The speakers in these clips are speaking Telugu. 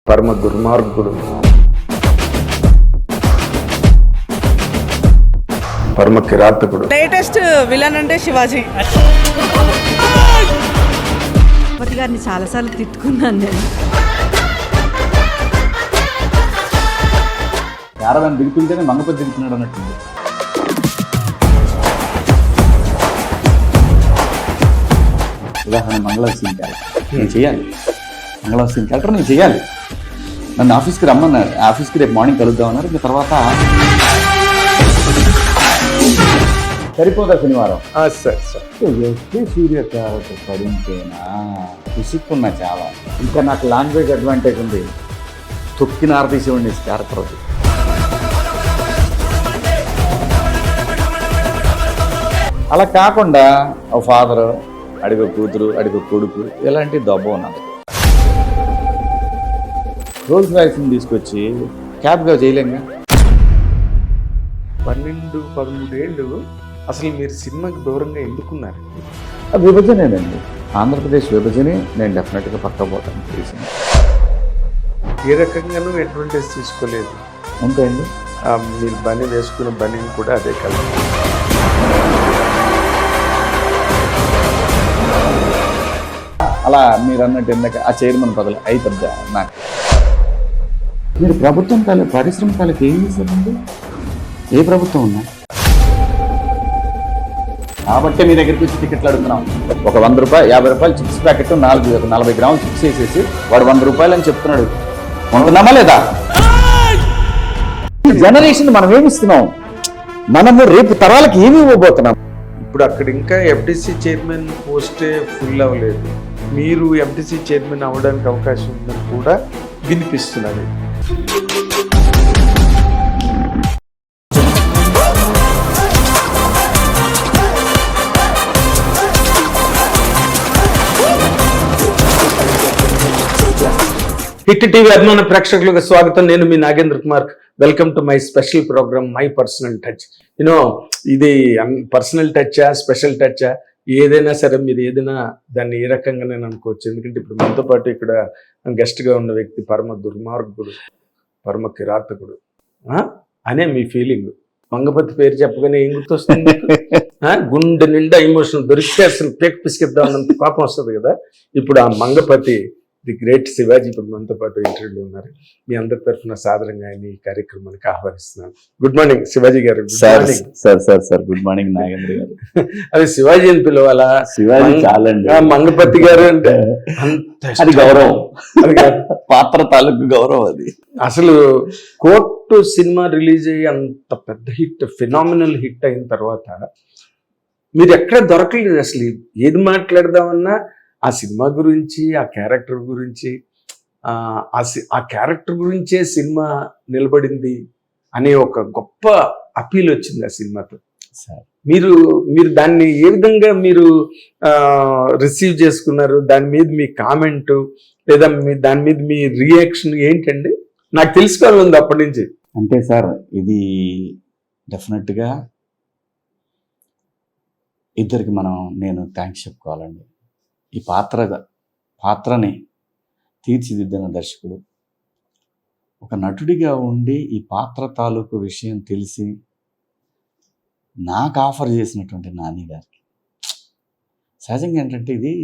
పరమ దుర్మార్గుడు, పరమ కిరాతకుడు. లేటెస్ట్ విలన్ అంటే శివాజీ. గారిని చాలాసార్లు తిట్టుకున్నాను నేను. యారదాన్ని దిగుతుంటేనే మంగపతి దిగుతున్నాడు అన్నట్టుంది. ఉదాహరణ మంగళ సీన్ క్యారెక్టర్ నేను చేయాలి, మంగళ సీన్ క్యారెక్టర్ నేను చేయాలి. నన్ను ఆఫీస్కి రమ్మన్నారు, ఆఫీస్కి రేపు మార్నింగ్ కలుద్దామన్నారు. ఇంకా తర్వాత సరిపోదా శనివారం సార్ ఎస్పీ సూర్య క్యారెక్టర్ పడింటేనా విసుక్కున్నా చాలా. ఇంకా నాకు లాంగ్వేజ్ అడ్వాంటేజ్ ఉంది, తొక్కిన ఆర్టీసీ ఉండే క్యారెక్టర్ అది. అలా కాకుండా ఒక ఫాదరు, అడిగో కూతురు, అడిగో కొడుకు, ఇలాంటి దెబ్బ ఉన్నది. రోల్స్ రాయిస్ని తీసుకొచ్చి క్యాబ్గా చేయలేంగా. 12-13 ఏళ్ళు అసలు మీరు సినిమాకి దూరంగా ఎందుకున్నారు? విభజనేనండి, ఆంధ్రప్రదేశ్ విభజనే. నేను డెఫినెట్గా పక్కపోతాను తెలిసింది. ఏ రకంగానూ అడ్వాంటేజ్ తీసుకోలేదు. అంతే అండి. మీరు బని వేసుకున్న బనీని కూడా అదే కదా. అలా మీరు అన్నట్టు ఎందుకు ఆ చైర్మన్ పదవి అయిపోద్దా నాకు. మీరు ప్రభుత్వం పరిశ్రమ కాలకి ఏం చేశారండి? ఏ ప్రభుత్వం ఉన్నా కాబట్టి మీ దగ్గరికి వచ్చి టికెట్లు అడుగుతున్నాం. ఒక 100 రూపాయలు 50 రూపాయలు చిప్స్ ప్యాకెట్ 40 గ్రాములు చిప్స్ వేసేసి వాడు 100 రూపాయలు అని చెప్తున్నాడు. కొంటున్నామా లేదా? జనరేషన్ మనం ఏమి ఇస్తున్నాం? మనము రేపు తరాలకి ఏమి ఇవ్వబోతున్నాం? ఇప్పుడు అక్కడ ఇంకా ఎఫ్డిసి చైర్మన్ పోస్టే ఫుల్ అవ్వలేదు. మీరు ఎఫ్డిసి చైర్మన్ అవ్వడానికి అవకాశం ఉందని కూడా వినిపిస్తున్నది. హిట్ టీవీ అభిమాన ప్రేక్షకులకు స్వాగతం. నేను మీ Nagendra Kumar. Welcome to my special program my personal touch. ఇది పర్సనల్ టచ్చా, స్పెషల్ టచ్చా, ఏదైనా సరే మీరు ఏదైనా దాన్ని ఏ రకంగా నేను అనుకోవచ్చు. ఎందుకంటే ఇప్పుడు మనతో పాటు ఇక్కడ గెస్ట్గా ఉన్న వ్యక్తి పరమ దుర్మార్గుడు, పరమ కిరాతకుడు అనే మీ ఫీలింగ్. మంగపతి పేరు చెప్పగానే ఏం గుర్తొస్తుంది? గుండె నిండా ఎమోషన్ దొరికితే అసలు పేక్ పిసికిద్దాం అన్నంత కోపం వస్తుంది కదా. ఇప్పుడు ఆ మంగపతి ది గ్రేట్ శివాజీ ఇప్పుడు మనతో పాటు ఇంటర్వ్యూలో ఉన్నారు. మీ అందరి తరఫున సాధారణంగా ఈ కార్యక్రమానికి ఆహ్వానిస్తున్నాను. గుడ్ మార్నింగ్ శివాజీ గారు. సార్ గుడ్ మార్నింగ్ నాగేంద్ర గారు. అది శివాజీ అని పిలవాలా? శివాజీ చాలండి. మంగపతి గారు అంటే అది గౌరవం, పాత్ర తాలూకు గౌరవం. అది అసలు కోర్టు సినిమా రిలీజ్ అయ్యి అంత పెద్ద హిట్, ఫినామినల్ హిట్ అయిన తర్వాత మీరు ఎక్కడ దొరకలేదు. అసలు ఏది మాట్లాడదామన్నా ఆ సినిమా గురించి, ఆ క్యారెక్టర్ గురించి, ఆ క్యారెక్టర్ గురించే సినిమా నిలబడింది అనే ఒక గొప్ప అపీల్ వచ్చింది ఆ సినిమాతో. మీరు దాన్ని ఏ విధంగా మీరు రిసీవ్ చేసుకున్నారు? దాని మీద మీ కామెంట్ లేదా దాని మీద మీ రియాక్షన్ ఏంటండి? నాకు తెలుసుకోవాలి ఉంది అప్పటి నుంచి. అంటే సార్, ఇది డెఫినెట్గా ఇద్దరికి నేను థ్యాంక్స్ చెప్పుకోవాలండి. ఈ పాత్రని తీర్చిదిద్దిన దర్శకుడు, ఒక నటుడిగా ఉండి ఈ పాత్ర తాలూకు విషయం తెలిసి నాకు ఆఫర్ చేసినటువంటి నాని గారికి. సహజంగా ఏంటంటే ఇది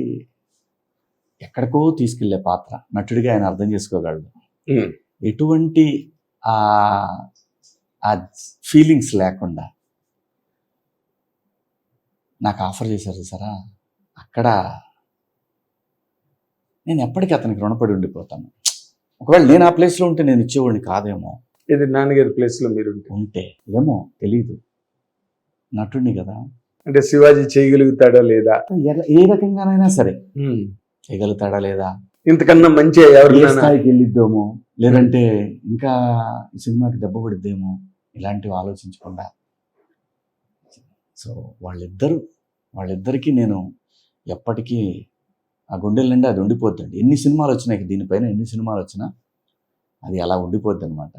ఎక్కడికో తీసుకెళ్లే పాత్ర. నటుడిగా ఆయన అర్థం చేసుకోగలడు. ఎటువంటి ఆ ఫీలింగ్స్ లేకుండా నాకు ఆఫర్ చేశారు చూసారా, అక్కడ నేను ఎప్పటికీ అతనికి రుణపడి ఉండిపోతాను. ఒకవేళ నేను ఆ ప్లేస్లో ఉంటే నేను ఇచ్చేవాడిని కాదేమో. ఇది నాన్నగారి ప్లేస్లో మీరు ఉంటే ఏమో తెలీదు, నటుడిని కదా. అంటే శివాజీ చేయగలుగుతాడా లేదా, ఏ రకంగానైనా సరే చేయగలుగుతాడా లేదా, ఇంతకన్నా మంచి స్థాయికి వెళ్ళిద్దామో, లేదంటే ఇంకా సినిమాకి దెబ్బ పడిద్దేమో, ఇలాంటివి ఆలోచించకుండా. సో వాళ్ళిద్దరికీ నేను ఎప్పటికీ ఆ గుండెల నిండా అది ఉండిపోద్దండి. ఎన్ని సినిమాలు వచ్చినాయి దీనిపైన, ఎన్ని సినిమాలు వచ్చినా అది అలా ఉండిపోద్ది అనమాట.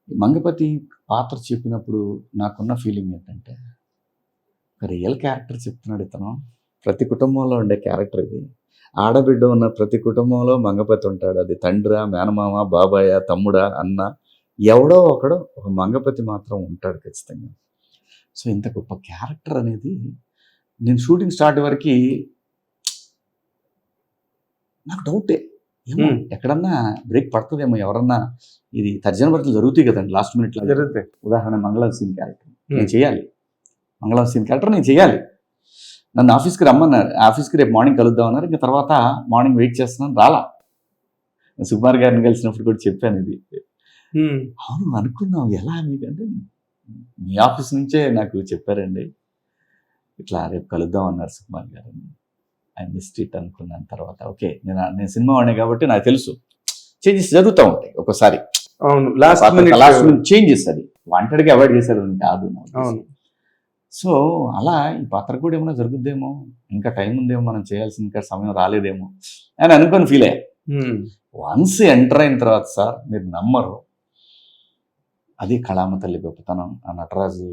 మంగపతి పాత్ర చెప్పినప్పుడు నాకున్న ఫీలింగ్ ఏంటంటే, ఒక రియల్ క్యారెక్టర్ చెప్తున్నాడు ఇతను. ప్రతి కుటుంబంలో ఉండే క్యారెక్టర్ ఇది. ఆడబిడ్డ ఉన్న ప్రతి కుటుంబంలో మంగపతి ఉంటాడు. అది తండ్రా, మేనమామ, బాబాయ్, తమ్ముడా, అన్న, ఎవడో ఒకడో ఒక మంగపతి మాత్రం ఉంటాడు ఖచ్చితంగా. సో ఇంత గొప్ప క్యారెక్టర్ అనేది నేను షూటింగ్ స్టార్ట్ వరకు నాకు డౌటే, ఏమో ఎక్కడన్నా బ్రేక్ పడుతుందేమో, ఎవరన్నా ఇది తర్జన భర్తలు జరుగుతాయి కదండి లాస్ట్ మినిట్లో. జరుగుతాయి. ఉదాహరణ మంగళం సీన్ క్యారెక్టర్ నేను చేయాలి, మంగళం సీన్ క్యారెక్టర్ నేను చేయాలి. నన్ను ఆఫీస్కి రమ్మన్నారు, ఆఫీస్కి రేపు మార్నింగ్ కలుద్దాం అన్నారు. ఇంకా తర్వాత మార్నింగ్ వెయిట్ చేస్తున్నాను, రాలా. సుకుమార్ గారిని కలిసినప్పుడు కూడా చెప్పాను ఇది. అవును అనుకున్నాం, ఎలా మీకంటే మీ ఆఫీస్ నుంచే నాకు చెప్పారండి, ఇట్లా రేపు కలుద్దాం అన్నారు సుకుమార్ గారు. ఐ మిస్డ్ ఇట్ అనుకున్నాను. తర్వాత ఓకే, నేను సినిమా వాడినే కాబట్టి నాకు తెలుసు చేంజెస్ జరుగుతూ ఉంటాయి ఒక్కోసారి. అవును, లాస్ట్ మినిట్ చేంజెస్ అది వాంటెడ్గా అవాయిడ్ చేశారు కాదు. అవును. సో అలా ఈ పాత్ర కూడా ఏమైనా జరుగుద్దేమో, ఇంకా టైం ఉందేమో, మనం చేయాల్సిన ఇంకా సమయం రాలేదేమో అని అనుకొని ఫీల్ అయ్యా. వన్స్ ఎంటర్ అయిన తర్వాత సార్ మీరు నమ్మరు, అది కళామ తల్లి గొప్పతనం, ఆ నటరాజు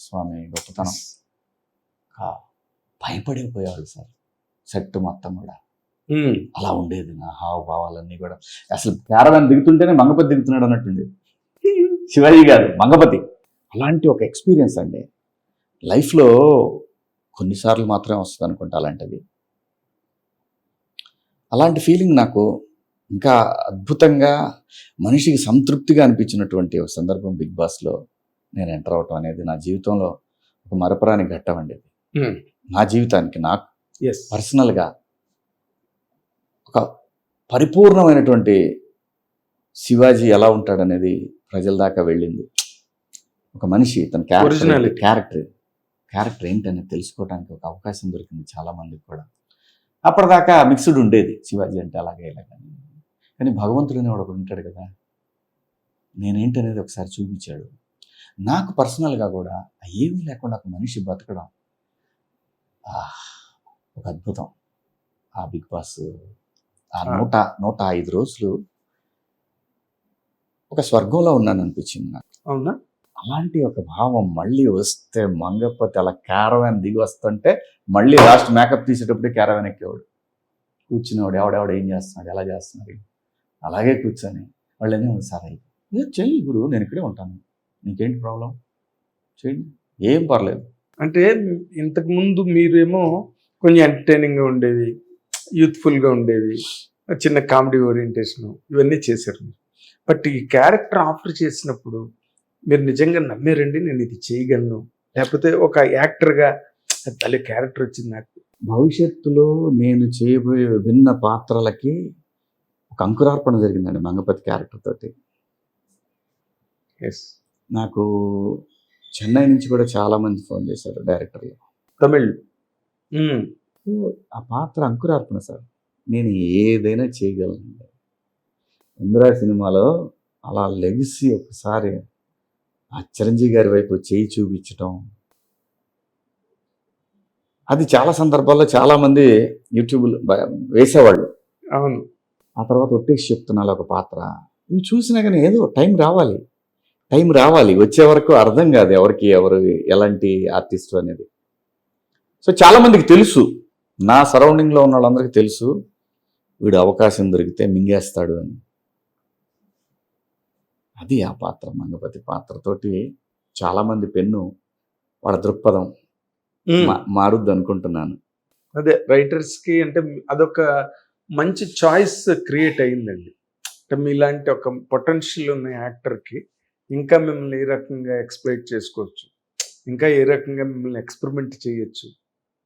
స్వామి గొప్పతనం. భయపడిపోయేవాళ్ళు సార్ సెట్ మొత్తం కూడా. అలా ఉండేది నా హావభావాలన్నీ కూడా. అసలు క్యారవాన్ దిగుతుంటేనే మంగపతి దిగుతున్నాడు అన్నట్టుండేది. శివాజీ గారు మంగపతి అలాంటి ఒక ఎక్స్పీరియన్స్ అండి. లైఫ్లో కొన్నిసార్లు మాత్రమే వస్తుంది అనుకుంటా అలాంటిది. అలాంటి ఫీలింగ్ నాకు ఇంకా అద్భుతంగా మనిషికి సంతృప్తిగా అనిపించినటువంటి ఒక సందర్భం బిగ్ బాస్లో నేను ఎంటర్ అవటం అనేది నా జీవితంలో ఒక మరపురాని ఘట్టం అండి. నా జీవితానికి నాకు పర్సనల్గా ఒక పరిపూర్ణమైనటువంటి శివాజీ ఎలా ఉంటాడనేది ప్రజల దాకా వెళ్ళింది. ఒక మనిషి తన క్యారెక్టర్ ఏంటనేది తెలుసుకోవడానికి ఒక అవకాశం దొరికింది చాలా మందికి కూడా. అప్పటిదాకా మిక్స్డ్ ఉండేది శివాజీ అంటే అలాగే ఇలాగని. కానీ భగవంతుడు అనేవాడు ఒకడు ఉంటాడు కదా, నేనేంటనేది ఒకసారి చూపించాడు. నాకు పర్సనల్గా కూడా ఏమీ లేకుండా ఒక మనిషి బతకడం ఒక అద్భుతం. ఆ బిగ్ బాస్ ఆ 105 రోజులు ఒక స్వర్గంలో ఉన్నాను అనిపించింది నాకు. అవునా? అలాంటి ఒక భావం మళ్ళీ వస్తే మంగపతి అలా క్యారవాన్ దిగి వస్తుంటే మళ్ళీ లాస్ట్ మేకప్ తీసేటప్పుడే క్యారవాన్ ఎక్కేవాడు, కూర్చునేవాడు. ఎవడెవడు ఏం చేస్తున్నాడు, ఎలా చేస్తున్నారు, అలాగే కూర్చొని వాళ్ళు ఏమో సార్ అయ్యి చెయ్యి గురు, నేను ఇక్కడే ఉంటాను, నీకేంటి ప్రాబ్లం, చేయండి, ఏం పర్లేదు. అంటే ఇంతకుముందు మీరేమో కొంచెం ఎంటర్టైనింగ్గా ఉండేవి, యూత్ఫుల్గా ఉండేవి, చిన్న కామెడీ ఓరియంటేషన్ ఇవన్నీ చేశారు. బట్ ఈ క్యారెక్టర్ ఆఫర్ చేసినప్పుడు మీరు నిజంగా నమ్మారండి నేను ఇది చేయగలను, లేకపోతే ఒక యాక్టర్గా తల్లి క్యారెక్టర్ వచ్చింది నాకు? భవిష్యత్తులో నేను చేయబోయే విభిన్న పాత్రలకి ఒక అంకురార్పణ జరిగిందండి మంగపతి క్యారెక్టర్ తోటి. నాకు చెన్నై నుంచి కూడా చాలామంది ఫోన్ చేశారు డైరెక్టర్లు, తమిళ్. ఆ పాత్ర అంకురార్పణ సార్, నేను ఏదైనా చేయగలను. ఇందిరా సినిమాలో అలా లెగిసి ఒకసారి ఆ చిరంజీవి గారి వైపు చేయి చూపించటం, అది చాలా సందర్భాల్లో చాలామంది యూట్యూబ్లో వేసేవాళ్ళు. అవును. ఆ తర్వాత ఒట్టేసి చెప్తున్నాను ఒక పాత్ర, ఇవి చూసినా కానీ ఏదో టైం రావాలి, వచ్చే వరకు అర్థం కాదు ఎవరికి ఎవరు ఎలాంటి ఆర్టిస్ట్ అనేది. సో చాలామందికి తెలుసు, నా సరౌండింగ్లో ఉన్న వాళ్ళందరికీ తెలుసు వీడు అవకాశం దొరికితే మింగేస్తాడు అని. అది ఆ పాత్ర, మంగపతి పాత్రతోటి చాలామంది పెన్ను వాళ్ళ దృక్పథం మారుద్ది అనుకుంటున్నాను. అదే రైటర్స్కి అంటే అదొక మంచి చాయిస్ క్రియేట్ అయిందండి. అంటే మీలాంటి ఒక పొటెన్షియల్ ఉన్న యాక్టర్కి ఇంకా మిమ్మల్ని ఏ రకంగా ఎక్స్ప్లైట్ చేసుకోవచ్చు, ఇంకా ఏ రకంగా మిమ్మల్ని ఎక్స్పెరిమెంట్ చేయొచ్చు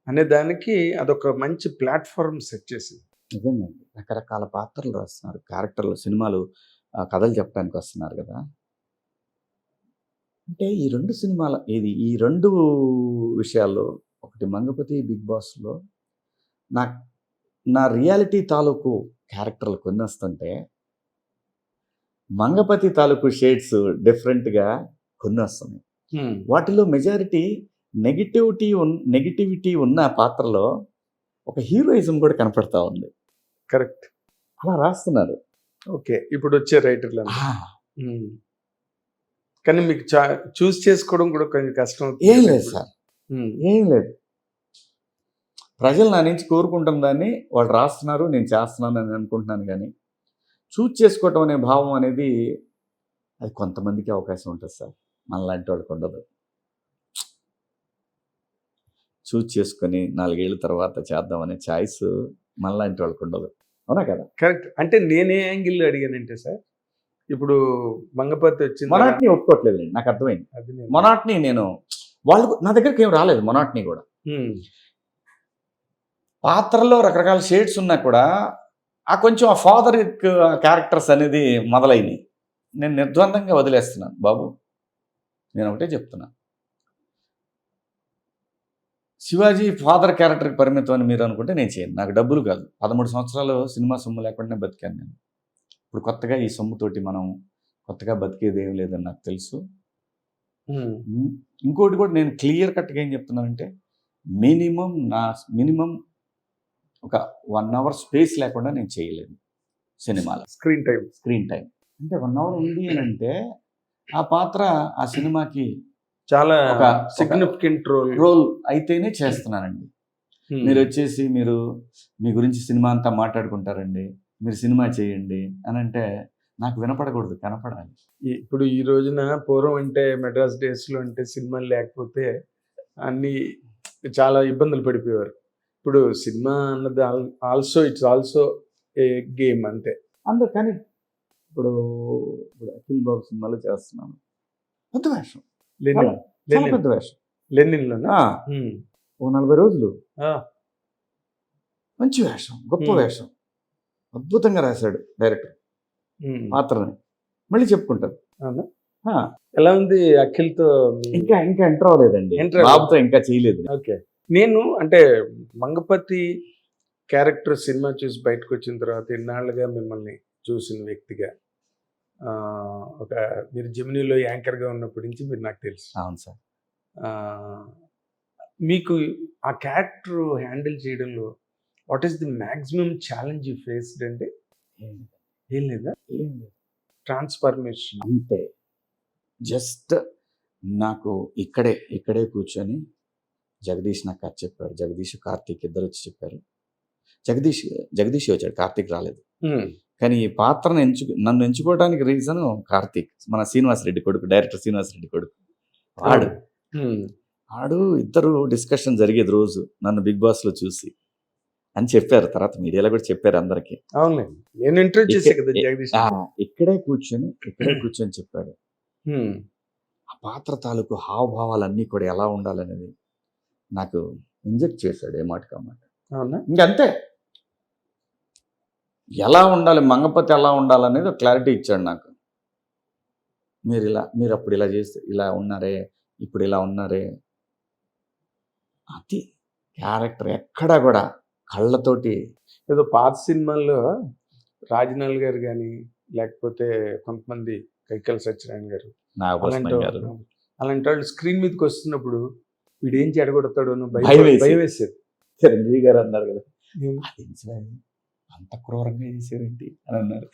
అనే దానికి అదొక మంచి ప్లాట్ఫామ్ సెట్ చేసింది. నిజంగా రకరకాల పాత్రలు రాస్తున్నారు, క్యారెక్టర్లు, సినిమాలు, కథలు చెప్పడానికి వస్తున్నారు కదా. అంటే ఈ రెండు విషయాల్లో, ఒకటి మంగపతి, బిగ్ బాస్లో నా రియాలిటీ తాలూకు క్యారెక్టర్లు కొన్ని వస్తుంటే, మంగపతి తాలూకు షేడ్స్ డిఫరెంట్గా కొన్ని వస్తున్నాయి. వాటిలో మెజారిటీ నెగిటివిటీ ఉన్న పాత్రలో ఒక హీరోయిజం కూడా కనపడతా ఉంది. కరెక్ట్, అలా రాస్తున్నారు. ఓకే, ఇప్పుడు వచ్చే రైటర్లు కానీ మీకు చూస్ చేసుకోవడం కూడా కొంచెం కష్టం. ఏం లేదు సార్, ఏం లేదు. ప్రజలు నా నుంచి కోరుకుంటున్న దాన్ని వాళ్ళు రాస్తున్నారు, నేను చేస్తున్నాను అని అనుకుంటున్నాను. కానీ చూజ్ చేసుకోవటం అనే భావం అనేది అది కొంతమందికి అవకాశం ఉంటుంది సార్, మనలాంటి వాళ్ళకి ఉండదు. చూజ్ చేసుకొని 4 ఏళ్ళ తర్వాత చేద్దామనే ఛాయిస్ మనలాంటి వాళ్ళకి ఉండదు. అవునా కదా? కరెక్ట్. అంటే నేనే యాంగిల్ అడిగానంటే సార్, ఇప్పుడు మంగపతి వచ్చింది మొనాట్ని ఒప్పుకోవట్లేదు, నాకు అర్థమైంది. అది నేను- మొనాట్ని నేను వాళ్ళు నా దగ్గరికి ఏం రాలేదు. మొనాట్ని కూడా ఉమ్, పాత్రలో రకరకాల షేడ్స్ ఉన్నా కూడా కొంచెం ఆ ఫాదర్ క్యారెక్టర్స్ అనేది మొదలైనవి. నేను నిర్ద్వందంగా వదిలేస్తున్నాను. బాబు నేను ఒకటే చెప్తున్నా, శివాజీ ఫాదర్ క్యారెక్టర్కి పరిమితం అని మీరు అనుకుంటే నేను చేయను. నాకు డబ్బులు కాదు, 13 సంవత్సరాలు సినిమా సొమ్ము లేకుండా బతికాను నేను. ఇప్పుడు కొత్తగా ఈ సొమ్ముతోటి మనం కొత్తగా బతికేది ఏం లేదని నాకు తెలుసు. ఉమ్, ఇంకోటి కూడా నేను క్లియర్ కట్గా ఏం చెప్తున్నానంటే, మినిమం ఒక 1 hour స్పేస్ లేకుండా నేను చేయలేను సినిమాలో. Screen time. స్క్రీన్ టైం అంటే 1 hour ఉంది అని అంటే ఆ పాత్ర ఆ సినిమాకి చాలా ఒక- సిగ్నిఫికెంట్ రోల్ అయితేనే చేస్తున్నానండి. మీరు వచ్చేసి మీరు మీ గురించి సినిమా అంతా మాట్లాడుకుంటారండి, మీరు సినిమా చేయండి అని అంటే నాకు వినపడకూడదు, కనపడాలి. ఇప్పుడు ఈ రోజున పూర్వం అంటే మెడ్రాస్ డేస్ లో అంటే సినిమాలు లేకపోతే అన్ని చాలా ఇబ్బందులు పడిపోయేవారు. ఇప్పుడు సినిమా అన్నది ఇట్స్ ఆల్సో ఏ గేమ్ అంతే. అందరు కానీ ఇప్పుడు అఖిల్ బాబు సినిమాలో చేస్తున్నాను, పెద్ద వేషం, లెనిన్ చాలా పెద్ద వేషం. లెనిన్లోనా? ఓ 40 రోజులు మంచి వేషం, గొప్ప వేషం, అద్భుతంగా రాశాడు డైరెక్టర్ పాత్రని. మళ్ళీ చెప్పుకుంటారు. అవునా? ఆ, ఎలా ఉంది అఖిల్తో? ఇంకా ఎంటర్ అవ్వలేదండి, Enter బాబుతో ఇంకా చేయలేదు. ఓకే. నేను అంటే మంగపతి క్యారెక్టర్ సినిమా చూసి బయటకు వచ్చిన తర్వాత ఇన్నాళ్ళుగా మిమ్మల్ని చూసిన వ్యక్తిగా, ఒక మీరు జెమినీలో యాంకర్గా ఉన్నప్పటి నుంచి మీరు నాకు తెలుసు. అవును సార్. మీకు ఆ క్యారెక్టర్ హ్యాండిల్ చేయడంలో what is the maximum challenge you faced అంటే? ఏం లేదా? ట్రాన్స్ఫర్మేషన్ అంతే. జస్ట్ నాకు ఇక్కడే కూర్చొని జగదీష్ నాకు కథ చెప్పాడు. జగదీష్ కార్తీక్ ఇద్దరు వచ్చి చెప్పారు. జగదీష్ వచ్చాడు, కార్తీక్ రాలేదు. కానీ ఈ పాత్రను నన్ను ఎంచుకోవడానికి రీజన్ కార్తీక్, మన శ్రీనివాసరెడ్డి కొడుకు, డైరెక్టర్ శ్రీనివాసరెడ్డి కొడుకు. ఆడు ఇద్దరు డిస్కషన్ జరిగేది రోజు నన్ను బిగ్ బాస్ లో చూసి అని చెప్పారు. తర్వాత మీడియాలో కూడా చెప్పారు అందరికి. అవును, నేను ఇంటర్వ్యూ చేసే కదా జగదీష్. ఇక్కడే కూర్చొని చెప్పాడు. ఆ పాత్ర తాలూకు హావభావాలన్నీ కూడా ఎలా ఉండాలనేది నాకు ఇంజెక్ట్ చేశాడు, ఏ మాట కామాట. అవునా? ఇంకంతే, ఎలా ఉండాలి, మంగపతి ఎలా ఉండాలనేది క్లారిటీ ఇచ్చాడు నాకు. మీరు అప్పుడు ఇలా చేస్తే ఇలా ఉన్నారే, ఇప్పుడు ఇలా ఉన్నారే. అది క్యారెక్టర్ ఎక్కడా కూడా కళ్ళతోటి. ఏదో పాత సినిమాల్లో రాజనాల్ గారు కానీ లేకపోతే కొంతమంది కైకల్ సత్యనారాయణ గారు నాగభూషణం గారు అలాంటి వాళ్ళు స్క్రీన్ మీదకి వస్తున్నప్పుడు వీడు ఏం చెడగొడతాడు అని భయం వేసేది. చిరంజీవి గారు అన్నారు కదా, నేను- అది అంత క్రూరంగా చేశారేంటి అని అన్నారు.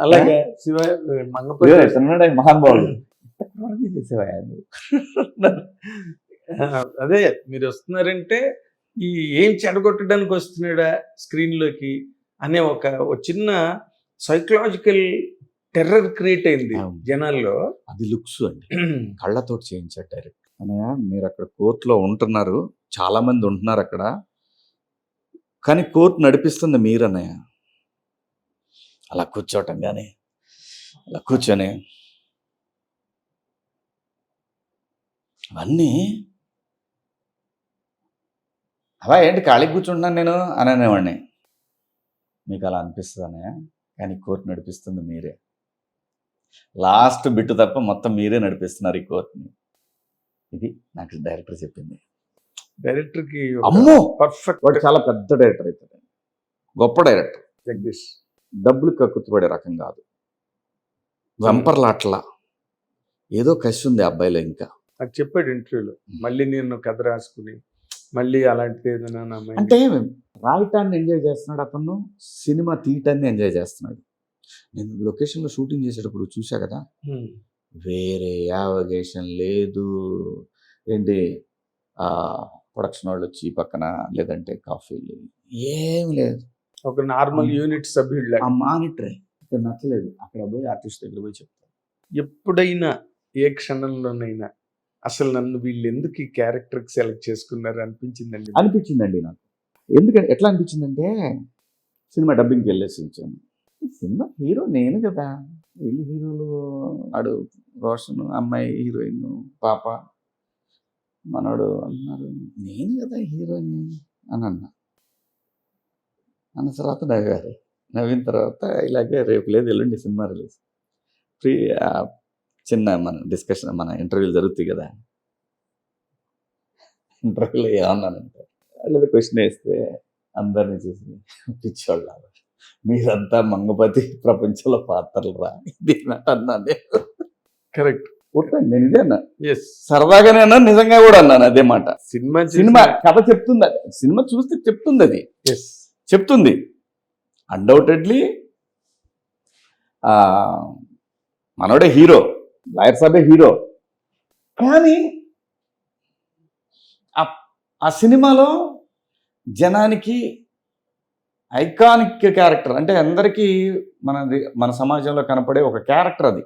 అలాగే శివ మంగపతి మహానుభావుడు అంత క్రూరంగా చేసేవా? అదే మీరు వస్తున్నారంటే ఈ ఏం చెడగొట్టడానికి వస్తున్నాడా స్క్రీన్ లోకి అనే ఒక చిన్న సైకలాజికల్ టెర్రర్ క్రియేట్ అయింది అవును. జనాల్లో. అది లుక్స్ అండి, కళ్ళతోటి చేయించాడు డైరెక్ట్. అన్నయ్య మీరు అక్కడ కోర్టులో ఉంటున్నారు, చాలా మంది ఉంటున్నారు అక్కడ, కానీ కోర్టు నడిపిస్తుంది మీరు అన్నయ్య. అలా కూర్చోవటం కానీ అలా కూర్చొని అవన్నీ అవా ఏంటి ఖాళీ కూర్చుంటున్నాను నేను అని అనేవాడిని. మీకు అలా అనిపిస్తుంది అన్నయ్య, కానీ కోర్టు నడిపిస్తుంది మీరే. లాస్ట్ బిట్టు తప్ప మొత్తం మీరే నడిపిస్తున్నారు ఈ కోర్టుని. ఇది నాకు డైరెక్టర్ చెప్పింది. డైరెక్టర్ కి అమ్మో, పర్ఫెక్ట్. వాడు చాలా పెద్ద డైరెక్టర్ అవుతాడు, గొప్ప డైరెక్టర్. జగదీష్ డబ్బులు కక్కుతుపడే రకం కాదు, వెంపర్లాట్లా ఏదో కసి ఉంది ఆ అబ్బాయిలో. ఇంకా నాకు చెప్పాడు ఇంటర్వ్యూలో, మళ్ళీ నేను కథ రాసుకుని మళ్ళీ అలాంటిది ఏదైనా నా mind- అంటే రాయటాన్ని ఎంజాయ్ చేస్తున్నాడు అతను, సినిమా తీయటాన్ని ఎంజాయ్ చేస్తున్నాడు. నేను లొకేషన్లో షూటింగ్ చేసేటప్పుడు చూసా కదా, Hmm. వేరే యావగేషన్ లేదు ఏంటి, ప్రొడక్షన్ వాళ్ళు వచ్చి పక్కన లేదంటే కాఫీలు ఏం లేదు. ఒక నార్మల్ యూనిట్ సభ్యుడు ఆ మానిటరే ఇక్కడ నచ్చలేదు, అక్కడ పోయి ఆర్టిస్ట్ దగ్గర పోయి చెప్తాను. ఎప్పుడైనా ఏ క్షణంలోనైనా అసలు నన్ను వీళ్ళు ఎందుకు ఈ క్యారెక్టర్కి సెలెక్ట్ చేసుకున్నారు అనిపించిందండి నాకు. ఎందుకంటే ఎట్లా అనిపించిందంటే సినిమా డబ్బింగ్కి వెళ్ళేసి వచ్చాను. ఈ సినిమా హీరో నేను కదా, వీళ్ళు హీరోలు ఆడు రోషన్, అమ్మాయి హీరోయిన్, పాప మనోడు అన్నారు, నేను కదా హీరోని అని అన్న తర్వాత నవ్విన తర్వాత ఇలాగే రేపు లేదు ఎల్లుండి సినిమా రిలీజ్ చిన్న మన డిస్కషన్ మన ఇంటర్వ్యూలు జరుగుతాయి కదా, ఇంటర్వ్యూలో ఏమన్నానంటే వాళ్ళు క్వశ్చన్ వేస్తే అందరినీ చూసి పిచ్చోళ్ళ మీరంతా మంగపతి ప్రపంచంలో పాత్రలు రా ఇది అన్నాను. కరెక్ట్, నేను ఇదే అన్నా, ఎస్, సరదాగానే అన్నా, నిజంగా కూడా అన్నాను అదే మాట. సినిమా కథ చెప్తుంది, సినిమా చూస్తే చెప్తుంది, అది చెప్తుంది అన్డౌటెడ్లీ. మనోడే హీరో, లాయర్ సాబే హీరో, కానీ ఆ సినిమాలో జనానికి ఐకానిక్ క్యారెక్టర్, అంటే అందరికీ మన సమాజంలో కనపడే ఒక క్యారెక్టర్, అది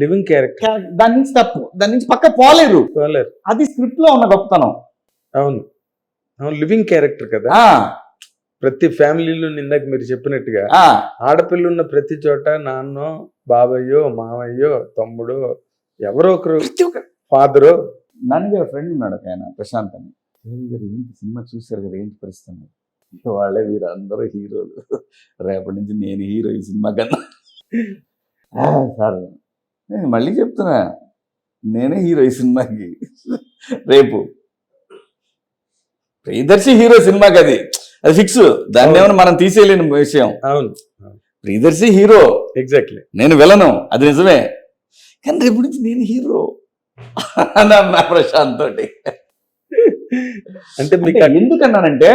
లివింగ్ క్యారెక్టర్. దాని నుంచి పక్క పోలేరు, అది స్క్రిప్ట్ లో ఉన్న గొప్పతనం. అవును, లివింగ్ క్యారెక్టర్ కదా. ప్రతి ఫ్యామిలీలో ఇందాక మీరు చెప్పినట్టుగా ఆడపిల్ల ఉన్న ప్రతి చోట నాన్నో, బాబాయ్యో, మావయ్యో, తమ్ముడు, ఎవరో ఒకరు, ఫాదరు. నాన్నగారు ఫ్రెండ్ ఉన్నాడు ఒక ఆయన, ప్రశాంత్ అని. గారు ఏంటి సినిమా చూశారు కదా, ఏంటి పరిస్థితి? వాళ్ళే వీరు అందరూ హీరోలు, రేపటి నుంచి నేను హీరో ఈ సినిమా కన్నా. సార్ నేను మళ్ళీ చెప్తున్నా, నేనే హీరో ఈ సినిమాకి, రేపు ప్రియదర్శి హీరో సినిమాకి, అది ఫిక్స్, దాన్ని ఏమైనా మనం తీసేయలేని విషయం. అవును, ప్రియదర్శి హీరో, ఎగ్జాక్ట్లీ, నేను విలను, అది నిజమే, కానీ రేపు నుంచి నేను హీరో అన్నా ప్రశాంత్ తోటి. అంటే మీకు ఎందుకన్నానంటే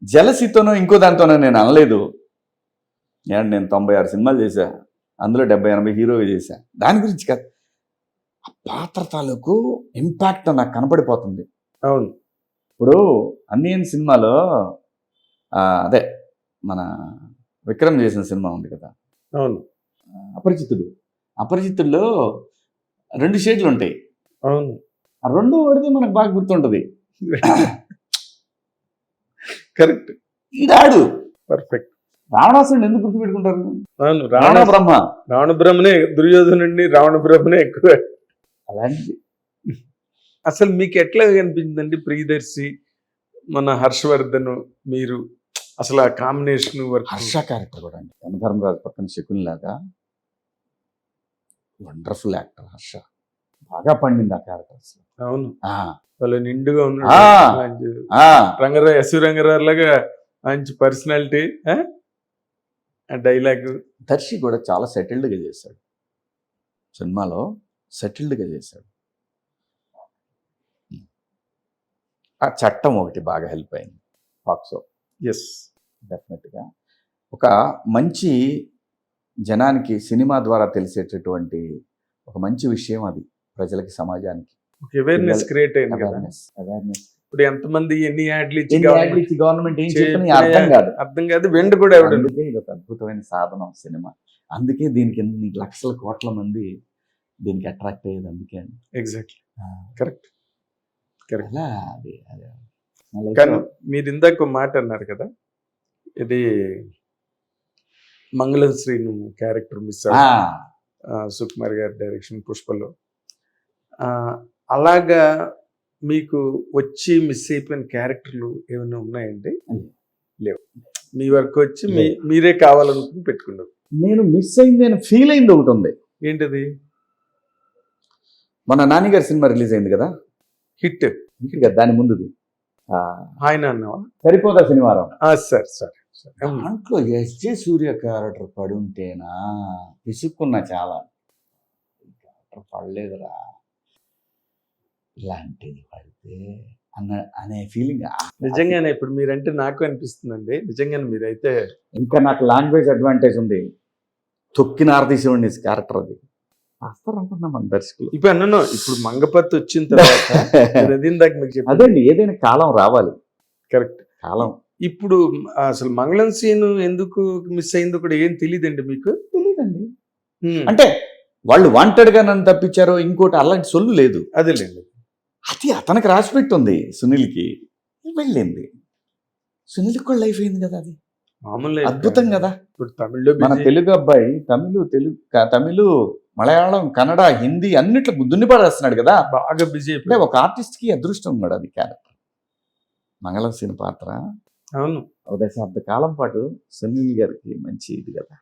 జలసితోనో ఇంకో దాంతోనో నేను అనలేదు. నేను 96 సినిమాలు చేశా, అందులో 70-80 హీరోగా చేశా. దాని గురించి కాదు, ఆ పాత్ర తాలూకు ఇంపాక్ట్ నాకు కనపడిపోతుంది. అవును, ఇప్పుడు అన్నియన్ సినిమాలో అదే మన విక్రమ్ చేసిన సినిమా ఉంది కదా, అవును, అపరిచితుల్లో 2 షేడ్లు ఉంటాయి. అవును, ఆ 2 పడితే మనకు బాగా గుర్తుంటది. Correct, ఈడాడు perfect. రావణాసురుడు ఎందుకు గుర్తుపెట్టుకుంటారు? అవును, రావణ బ్రహ్మనే దుర్యోధనుడిని, రావణ బ్రహ్మనే ఎక్కువ. అలాంటిది అసలు మీకు ఎట్లా అనిపించిందండి ప్రియదర్శి, మన హర్షవర్ధన్, మీరు అసలు ఆ కాంబినేషన్ వర్క్? హర్ష క్యారెక్టర్ కూడా అండి, యమధర్మరాజు పక్కన శకుని లాగా వండర్ఫుల్ యాక్టర్ హర్ష, బాగా పండింది ఆ క్యారెక్టర్ అసలు. అవును, ఆ వాళ్ళు నిండుగా ఉన్నాడు, రంగరావు, ఎస్ రంగరావు లాగా మంచి పర్సనాలిటీ, డైలాగ్. దర్శి కూడా చాలా సెటిల్డ్గా చేశాడు సినిమాలో, సెటిల్డ్గా చేశాడు. ఆ చట్టం ఒకటి బాగా హెల్ప్ అయింది, పాక్సో. ఎస్, డెఫినెట్గా ఒక మంచి జనానికి సినిమా ద్వారా తెలిసేటటువంటి ఒక మంచి విషయం అది, ప్రజలకి, సమాజానికి అవేర్నెస్ క్రియేట్ అయింది కదా. అవేర్నెస్. ఇప్పుడు ఎంతమంది ఎన్ని యాడ్లు ఇచ్చి గవర్నమెంట్ ఏం చెప్పినా అర్థం కాదు, వెండు కూడా అందుకే ఇది ఒక అద్భుతమైన సాధనం సినిమా. అందుకే దీనికి ఎన్ని లక్షల కోట్ల మంది దీనికి అట్రాక్ట్ అయ్యేది, అందుకే అండి. Exactly, correct. అలా అది కానీ మీరు ఇందాక మాట అన్నారు కదా, ఇది మంగళం శ్రీను క్యారెక్టర్ మిస్ సుకుమార్ గారి డైరెక్షన్ పుష్పలో, అలాగా మీకు వచ్చి మిస్ అయిపోయిన క్యారెక్టర్లు ఏమైనా ఉన్నాయండి? లేవు, మీ వర్క్ వచ్చి మీరే కావాలనుకుని పెట్టుకున్నారు. నేను మిస్ అయింది, నేను ఫీల్ అయింది ఒకటి ఉంది. ఏంటది? మన నాన్నగారి సినిమా రిలీజ్ అయింది కదా, హిట్ కదా, దాని ముందుది ఆయన అన్నావా? సరిపోదా శనివారం. సార్ దాంట్లో ఎస్జే సూర్య క్యారెక్టర్ పడి ఉంటేనా విసుక్కున్నా చాలా, క్యారెక్టర్ పడలేదురా, ఇలాంటిది పడితే అనే ఫీలింగ్. నిజంగానే ఇప్పుడు మీరంటే నాకు అనిపిస్తుందండి, నిజంగానే మీరైతే ఇంకా నాకు లాంగ్వేజ్ అడ్వాంటేజ్ ఉంది, తొక్కిన ఆర్తీసేవాడిని క్యారెక్టర్ అది. వస్తారు అనుకుంటున్నాం మన దర్శకులు. ఇప్పుడు అన్నాను, ఇప్పుడు మంగపత్తి వచ్చిన తర్వాత నేను అది ఇందాక మీకు చెప్పాను. అదండి, ఏదైనా కాలం రావాలి. కరెక్ట్. కాలం ఇప్పుడు అసలు మంగళం సీన్ ఎందుకు మిస్ అయిందో కూడా ఏం తెలియదండి మీకు? తెలియదండి. అంటే వాళ్ళు వాంటెడ్ గా నన్ను తప్పించారో ఇంకోటి అలాంటి సొల్లు లేదు. అదేలేండి. అది అతనికి రాసి పెట్టుంది, సునీల్కి వెళ్ళింది. సునీల్కి కూడా లైఫ్ అయింది కదా, అది మామూలు అద్భుతం కదా. ఇప్పుడు తమిళ్లో మన తెలుగు అబ్బాయి తమిళ్ మలయాళం కన్నడ హిందీ అన్నిట్లో దున్ని పడేస్తున్నాడు కదా. బాగా బిజీ అంటే అయిపోయి. ఒక ఆర్టిస్ట్ కి అదృష్టం ఉన్నాడు అది క్యారెక్టర్. మంగళం సీన్ పాత్ర అవును. ఒక దశాబ్ద కాలం పాటు సునీల్ గారికి మంచి ఇది కదా.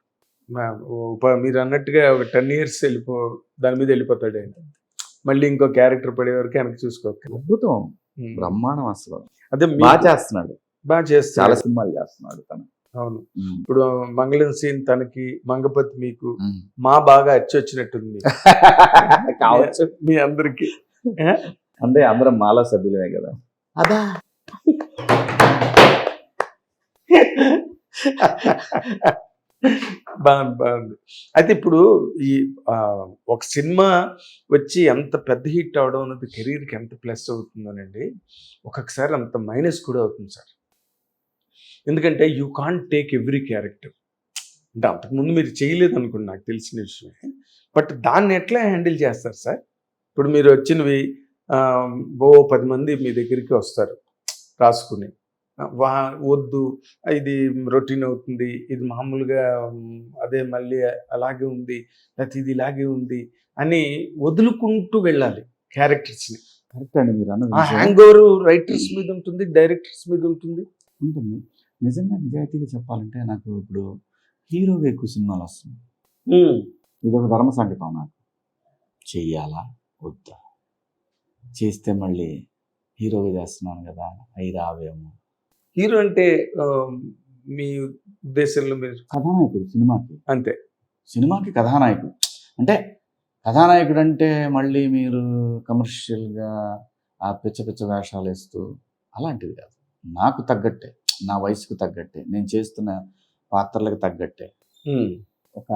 మీరు అన్నట్టుగా ఒక 10 years దాని మీద వెళ్ళిపోతాడు ఆయన. మళ్ళీ ఇంకో క్యారెక్టర్ పడే వరకు వెనక్కి చూసుకోవాలి. అద్భుతం, బ్రహ్మాండం అసలు. అదే బాగా చేస్తున్నాడు, బాగా చేస్తాడు, చాలా సినిమాలు చేస్తున్నాడు తను. అవును. ఇప్పుడు మంగళం సీన్ తనకి, మంగపతి మీకు మా బాగా అచ్చి వచ్చినట్టుంది కావచ్చు మీ అందరికి. అంటే అందరం మాలో సభ్యులమే కదా. అదా బాగుంది. అయితే ఇప్పుడు ఈ ఒక సినిమా వచ్చి ఎంత పెద్ద హిట్ అవడం అన్నది కెరీర్కి ఎంత ప్లస్ అవుతుందోనండి, ఒక్కొక్కసారి అంత మైనస్ కూడా అవుతుంది సార్. ఎందుకంటే you can't take every character. అంటే అంతకుముందు మీరు చేయలేదు అనుకోండి, నాకు తెలిసిన విషయమే. బట్ దాన్ని ఎట్లా హ్యాండిల్ చేస్తారు సార్? ఇప్పుడు మీరు వచ్చినవి 10 మంది మీ దగ్గరికి వస్తారు రాసుకుని, వద్దు ఇది రొటీన్ అవుతుంది, ఇది మామూలుగా అదే మళ్ళీ అలాగే ఉంది, లేకపోతే ఇది ఇలాగే ఉంది అని వదులుకుంటూ వెళ్ళాలి క్యారెక్టర్స్ని. కరెక్ట్ అండి మీరు అన్నది. ఆ హ్యాంగ్ ఓవర్ రైటర్స్ మీద ఉంటుంది, డైరెక్టర్స్ మీద ఉంటుంది. నిజంగా నిజాయితీగా చెప్పాలంటే నాకు ఇప్పుడు హీరోగా ఎక్కువ సినిమాలు వస్తున్నాయి. ఇది ఒక ధర్మ సంకటం నాకు. చెయ్యాలా వద్దా, చేస్తే మళ్ళీ హీరోగా చేస్తున్నాను కదా అయి రావేమో. హీరో అంటే మీ ఉద్దేశంలో మీరు కథానాయకుడు సినిమాకి, అంతే. సినిమాకి కథానాయకుడు అంటే, కథానాయకుడు అంటే మళ్ళీ మీరు కమర్షియల్గా ఆ పిచ్చ పిచ్చ వేషాలు వేస్తూ అలాంటిది కాదు. నాకు తగ్గట్టే, నా వయసుకు తగ్గట్టే, నేను చేస్తున్న పాత్రలకు తగ్గట్టే. ఒక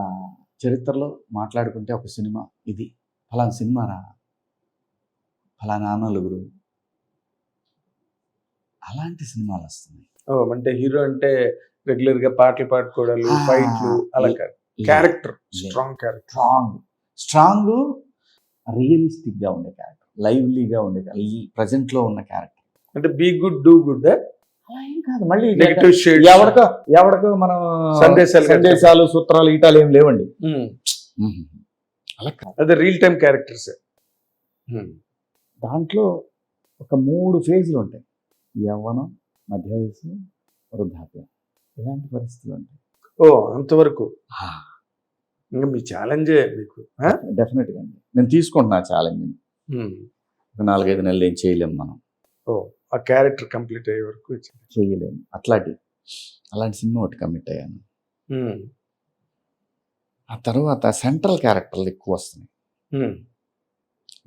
చరిత్రలో మాట్లాడుకుంటే ఒక సినిమా ఇది ఫలానా సినిమారా, ఫలానా నలుగురు, అలాంటి సినిమాలు వస్తున్నాయి. అంటే హీరో అంటే రెగ్యులర్ గా పాటలు పాడుకోవడాలు, ఫైట్లు అలా కాదు. క్యారెక్టర్ స్ట్రాంగ్ రియలిస్టిక్ గా ఉండే క్యారెక్టర్, లైవ్లీగా ఉండే, ప్రజెంట్ లో ఉన్న క్యారెక్టర్. అంటే బీ గుడ్ డూ గుడ్ అలా ఏం కాదు. మళ్ళీ నెగటివ్ షేడ్ ఎవరికో మనం సందేశాలు సూత్రాలు ఈటాలు ఏం లేవండి. అలా కాదు, అదే రియల్ టైం క్యారెక్టర్స్. దాంట్లో ఒక 3 ఫేజ్లు ఉంటాయి. యవ్వనం, మధ్య వయసు, వృద్ధాప్యం, ఇలాంటి పరిస్థితులు ఉంటాయి. అంతవరకు ఇంకా మీ ఛాలెంజే మీకు. డెఫినెట్గా అండి, నేను తీసుకుంటున్నా ఛాలెంజ్ని. 4-5 నెలలు ఏం చేయలేము మనం. ఆ క్యారెక్టర్ కంప్లీట్ అయ్యే వరకు చేయలేము. అలాంటి సినిమా ఒకటి కమిట్ అయ్యాను. ఆ తర్వాత సెంట్రల్ క్యారెక్టర్లు ఎక్కువ వస్తున్నాయి.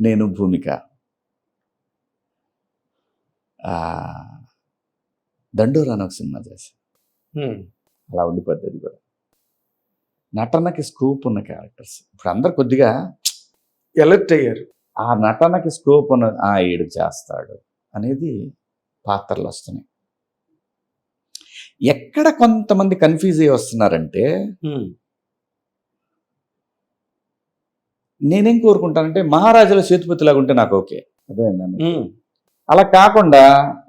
నేను భూమిక, దండోరా అని ఒక సినిమా చేశాను. అలా ఉండిపోద్ది అది కూడా. నటనకి స్కోప్ ఉన్న క్యారెక్టర్స్ ఇప్పుడు అందరు కొద్దిగా ఎలర్ట్ అయ్యారు. ఆ నటనకి స్కోప్ ఉన్న ఈడు చేస్తాడు అనేది పాత్రలు వస్తున్నాయి. ఎక్కడ కొంతమంది కన్ఫ్యూజ్ అయ్యి వస్తున్నారంటే, నేనేం కోరుకుంటానంటే మహారాజుల సేతుపతిలాగా ఉంటే నాకు ఓకే, అర్థమైందండి. అలా కాకుండా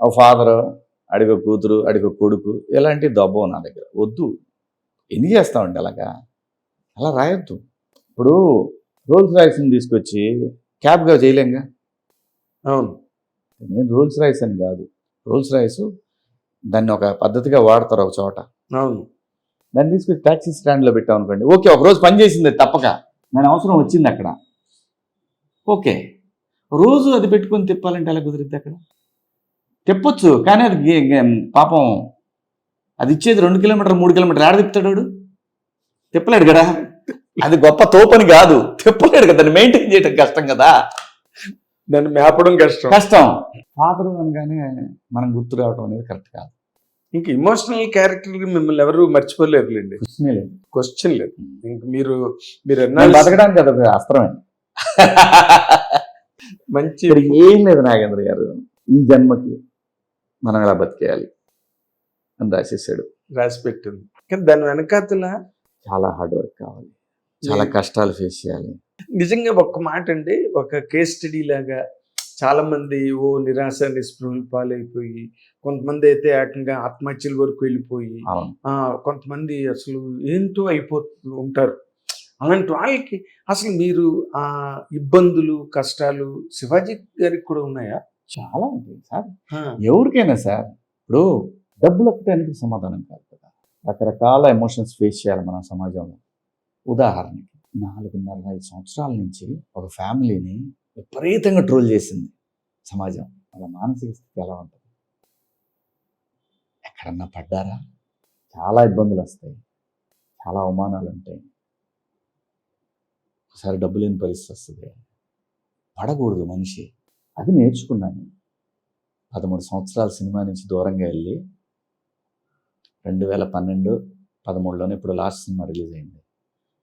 ఓ ఫాదరు, అడిగో కూతురు, అడిగో కొడుకు, ఇలాంటి దబ్బో నా దగ్గర వద్దు. ఎన్ని చేస్తామండి అలాగా? అలా రాయొద్దు. ఇప్పుడు రోల్స్ రాయ్స్ని తీసుకొచ్చి క్యాబ్గా చేయలేంగా. అవును, నేను రోల్స్ రాయ్స్ అని కాదు, రోల్స్ రాయ్స్ దాన్ని ఒక పద్ధతిగా వాడతారు ఒక చోట. అవును, దాన్ని తీసుకొచ్చి ట్యాక్సీ స్టాండ్లో పెట్టాం అనుకోండి, ఓకే ఒక రోజు పని చేసింది తప్పక, దాని అవసరం వచ్చింది అక్కడ, ఓకే. రోజు అది పెట్టుకొని తిప్పాలంటే ఎలా కుదిరిద్ది? అక్కడ తిప్పొచ్చు, కానీ అది పాపం అది ఇచ్చేది 2 కిలోమీటర్ 3 కిలోమీటర్ ఆడ తిప్పుతాడు, తిప్పలేడు కదా. అది గొప్ప తోపని కాదు, తిప్పలేడు కదా, దాన్ని మెయింటైన్ చేయడం కష్టం కదా, దాన్ని మేపడం కష్టం. ఫాదర్ అనగానే మనం గుర్తు రావడం అనేది కరెక్ట్ కాదు. ఇంక ఇమోషనల్ క్యారెక్టర్ మిమ్మల్ని ఎవరు మర్చిపోలేరులేండి, క్వశ్చనే లేదు. క్వశ్చన్ లేదు. ఇంక మీరు నేను ఎన్నాళ్ళు బతకడానికి అదొక అస్త్రమే. మంచి ఇక్కడ ఏం లేదు నాగేంద్ర గారు, ఈ జన్మకి మనం ఎలా బతికేయాలి అని రాసేసాడు. రాసి పెట్టింది. కానీ దాని వెనకాతల చాలా హార్డ్ వర్క్ కావాలి, చాలా కష్టాలు ఫేస్ చేయాలి. నిజంగా ఒక్క మాట అండి, ఒక కేస్ స్టడీ లాగా చాలా మంది నిరాశ నిస్పృహలు పాలైపోయి, కొంతమంది అయితే ఏకంగా ఆత్మహత్యల వరకు వెళ్ళిపోయి, అవును. కొంతమంది అసలు ఏంటో అయిపోతూ ఉంటారు. అలాంటి వాళ్ళకి అసలు మీరు ఆ ఇబ్బందులు కష్టాలు శివాజీ గారికి కూడా ఉన్నాయా? చాలా ఉంటాయి సార్, ఎవరికైనా సార్. ఇప్పుడు డబ్బులు ఒక్కటే అనేది సమాధానం కాదు కదా, రకరకాల ఎమోషన్స్ ఫేస్ చేయాలి మన సమాజంలో. ఉదాహరణకి 4.5 సంవత్సరాల నుంచి ఒక ఫ్యామిలీని విపరీతంగా ట్రోల్ చేసింది సమాజం. వాళ్ళ మానసిక స్థితి ఎలా ఉంటుంది? ఎక్కడన్నా పడ్డారా? చాలా ఇబ్బందులు వస్తాయి, చాలా అవమానాలు ఉంటాయి, ఒకసారి డబ్బు లేని పరిస్థితి వస్తుంది. పడకూడదు మనిషి. అది నేర్చుకున్నాను. 13 సంవత్సరాల సినిమా నుంచి దూరంగా వెళ్ళి 2012-13లోనే ఇప్పుడు లాస్ట్ సినిమా రిలీజ్ అయింది.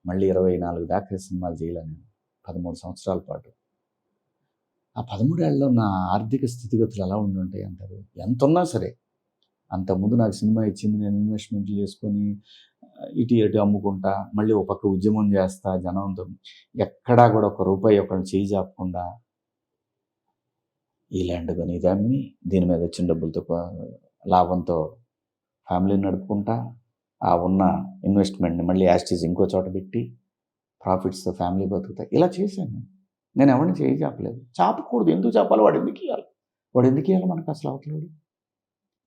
మళ్ళీ 24 దాకా సినిమాలు చేయలేను నేను 13 సంవత్సరాల పాటు. ఆ 13 ఏళ్ళలో నా ఆర్థిక స్థితిగతులు ఎలా ఉండి ఉంటాయి అంటారు? ఎంత ఉన్నా సరే, అంతకుముందు నాకు సినిమా ఇచ్చింది, నేను ఇన్వెస్ట్మెంట్లు చేసుకొని ఇటు అమ్ముకుంటా, మళ్ళీ ఒక పక్క ఉద్యమం చేస్తా జనంతో, ఎక్కడా కూడా ఒక రూపాయి ఒకరిని చేయి చాపకుండా ఈ ల్యాండ్ కొని ఇది అమ్మి దీని మీద వచ్చిన డబ్బులతో లాభంతో ఫ్యామిలీని నడుపుకుంటా, ఆ ఉన్న ఇన్వెస్ట్మెంట్ని మళ్ళీ యాస్టీజ్ ఇంకో చోట పెట్టి ప్రాఫిట్స్తో ఫ్యామిలీ బతుకుతా. ఇలా చేశాను నేను. ఎవరిని చేయి చాపలేదు. చాపకూడదు. ఎందుకు చాపాలి? వాడు ఎందుకు ఇవ్వాలి మనకు అసలు అవట్లేదు.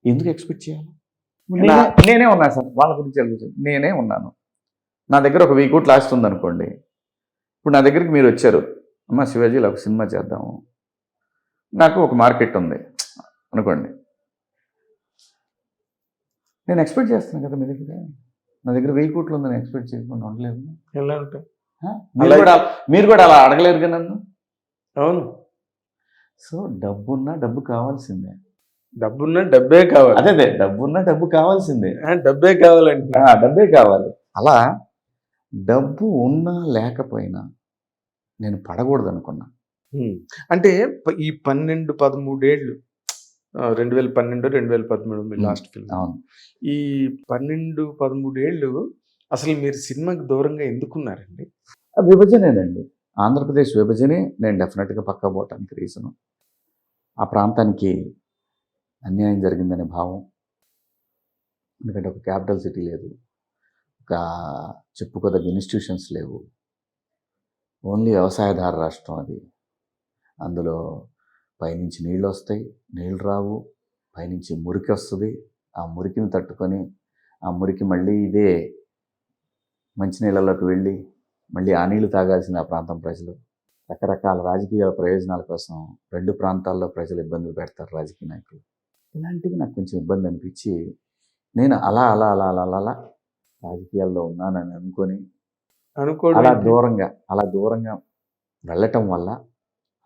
ఎందుకు ఎక్స్పెక్ట్ చేయాలి? నేనే ఉన్నాను సార్, వాళ్ళ గురించి అడుగుతుంది. నేనే ఉన్నాను. నా దగ్గర ఒక 1000 కోట్లు ఆస్తి ఉందనుకోండి. ఇప్పుడు నా దగ్గరికి మీరు వచ్చారు, అమ్మ శివాజీలో ఒక సినిమా చేద్దాము, నాకు ఒక మార్కెట్ ఉంది అనుకోండి. నేను ఎక్స్పెక్ట్ చేస్తున్నాను కదా మీ దగ్గర. నా దగ్గర 1000 కోట్లు ఉందని ఎక్స్పెక్ట్ చేయకుండా ఉండలేదు. ఎలా ఉంటాయి? మీరు కూడా అలా అడగలేరు కదా నన్ను. అవును. సో డబ్బున్నా డబ్బు కావాల్సిందే. డబ్బున్నా డబ్బే కావాలి. అదే డబ్బున్నా డబ్బు కావాల్సిందే. డబ్బే కావాలంటే డబ్బే కావాలి. అలా డబ్బు ఉన్నా లేకపోయినా నేను పడకూడదు అనుకున్నా. అంటే ఈ 12-13 ఏళ్ళు 2012-2013 లాస్ట్ ఫిల్మ్. అవును. ఈ 12-13 ఏళ్ళు అసలు మీరు సినిమాకి దూరంగా ఎందుకున్నారండి? విభజనేనండి. ఆంధ్రప్రదేశ్ విభజనే నేను డెఫినెట్గా పక్కా పోవటానికి రీజను. ఆ ప్రాంతానికి అన్యాయం జరిగిందనే భావం. ఎందుకంటే ఒక క్యాపిటల్ సిటీ లేదు, ఒక చెప్పుకోదగ్గ ఇన్స్టిట్యూషన్స్ లేవు, ఓన్లీ వ్యవసాయధార రాష్ట్రం అది. అందులో పైనుంచి నీళ్ళు వస్తాయి, నీళ్ళు రావు, పైనుంచి మురికి వస్తుంది, ఆ మురికిని తట్టుకొని ఆ మురికి మళ్ళీ ఇదే మంచినీళ్ళలోకి వెళ్ళి మళ్ళీ ఆ నీళ్లు తాగాల్సిన ఆ ప్రాంతం ప్రజలు. రకరకాల రాజకీయ ప్రయోజనాల కోసం 2 ప్రాంతాల్లో ప్రజలు ఇబ్బందులు పెడతారు రాజకీయ నాయకులు. ఇలాంటివి నాకు కొంచెం ఇబ్బంది అనిపించి నేను అలా అలా అలా అలా అలా రాజకీయాల్లో ఉన్నానని అలా దూరంగా వెళ్ళటం వల్ల,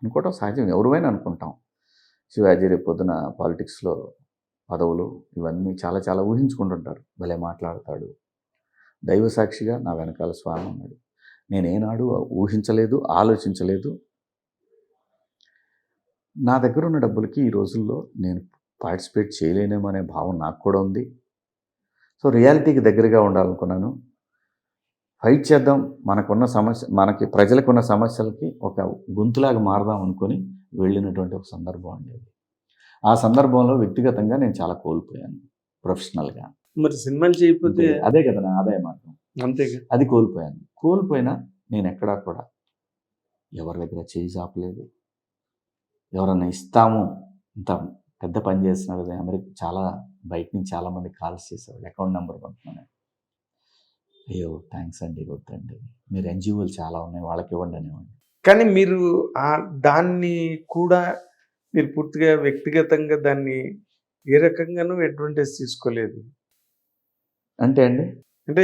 అనుకోవటం సహజం, ఎవరువైనా అనుకుంటాం. శివాజీ రేపు పొద్దున పాలిటిక్స్లో పదవులు ఇవన్నీ చాలా చాలా ఊహించుకుంటుంటారు. భలే మాట్లాడతాడు, దైవ సాక్షిగా నా వెనకాల స్వామి ఉన్నాడు. నేనేనాడు ఊహించలేదు, ఆలోచించలేదు. నా దగ్గర ఉన్న డబ్బులకి ఈ రోజుల్లో నేను పార్టిసిపేట్ చేయలేనేమో అనే భావం నాకు కూడా ఉంది. సో రియాలిటీకి దగ్గరగా ఉండాలనుకున్నాను. ఫైట్ చేద్దాం, మనకి ప్రజలకు ఉన్న సమస్యలకి ఒక గొంతులాగా మారదాం అనుకొని వెళ్ళినటువంటి ఒక సందర్భం ఉండేది. ఆ సందర్భంలో వ్యక్తిగతంగా నేను చాలా కోల్పోయాను, ప్రొఫెషనల్గా. మరి సినిమాలు చేయకపోతే అదే కదా నా ఆదాయ మార్గం. అంతేగా. అది కోల్పోయినా నేను ఎక్కడా కూడా ఎవరి దగ్గర చేయి చాపలేదు. ఎవరన్నా ఇస్తాము, ఇంత పెద్ద పని చేస్తున్నారు కదా, అమెరికా చాలా బయట నుంచి చాలామంది కాల్స్ చేసేవాళ్ళు, అకౌంట్ నెంబర్ పంపుతున్నాను. అయ్యో థ్యాంక్స్ అండి, వద్దండి, మీరు ఎన్జిఓలు చాలా ఉన్నాయి వాళ్ళకి ఇవ్వండి అనేవాడిని. కానీ మీరు దాన్ని కూడా మీరు పూర్తిగా వ్యక్తిగతంగా దాన్ని ఏ రకంగానూ అడ్వాంటేజ్ తీసుకోలేదు. అంటే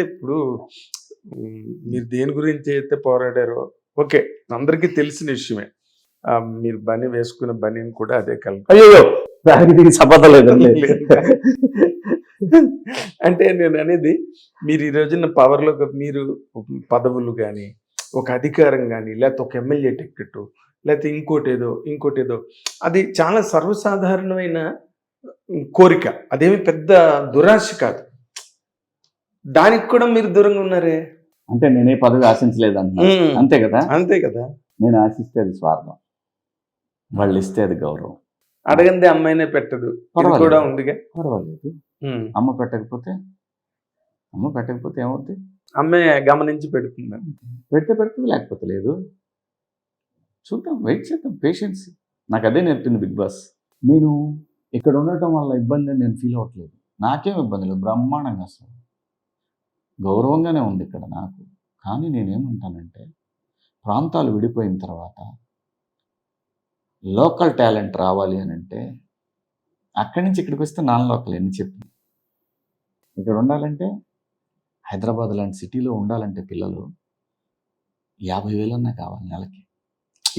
ఇప్పుడు మీరు దేని గురించి అయితే పోరాడారో, ఓకే, అందరికీ తెలిసిన విషయమే. మీరు బని వేసుకున్న బనీని కూడా అదే కలర్. అయ్యో దానికి దీనికి సంబంధం లేదు. అంటే నేను అనేది మీరు ఈ రోజున పవర్లో మీరు పదవులు కానీ ఒక అధికారం కానీ లేకపోతే ఒక ఎమ్మెల్యే టికెట్ లేకపోతే ఇంకోటి ఏదో అది చాలా సర్వసాధారణమైన కోరిక, అదేమి పెద్ద దురాశ కాదు. దానికి కూడా మీరు దూరంగా ఉన్నారే. అంటే నేనే పదవి ఆశించలేదు అంటున్నా, అంతే కదా. అంతే కదా. నేను ఆశిస్తే అది స్వార్థం, వాళ్ళు ఇస్తే అది గౌరవం. అడగంది అమ్మాయినే పెట్టదు, ఇది కూడా ఉందిగా. పర్వాలేదు, అమ్మ పెట్టకపోతే ఏమవుతుంది? అమ్మాయి గమనించి పెడుతుంది, పెడుతుంది, లేకపోతే లేదు. చూద్దాం, వెయిట్ చేద్దాం, పేషెన్స్. నాకు అదే నేర్పింది బిగ్ బాస్. నేను ఇక్కడ ఉండటం వల్ల ఇబ్బంది అని నేను ఫీల్ అవ్వట్లేదు. నాకేం ఇబ్బంది లేదు, బ్రహ్మాండంగా అసలు గౌరవంగానే ఉంది ఇక్కడ నాకు. కానీ నేనేమంటానంటే ప్రాంతాలు విడిపోయిన తర్వాత లోకల్ టాలెంట్ రావాలి అని అంటే అక్కడి నుంచి ఇక్కడికి వస్తే నాన్ లోకల్ ఎన్ని చెప్పి ఇక్కడ ఉండాలంటే హైదరాబాద్ లాంటి సిటీలో ఉండాలంటే పిల్లలు 50,000 అన్నా కావాలి నెలకి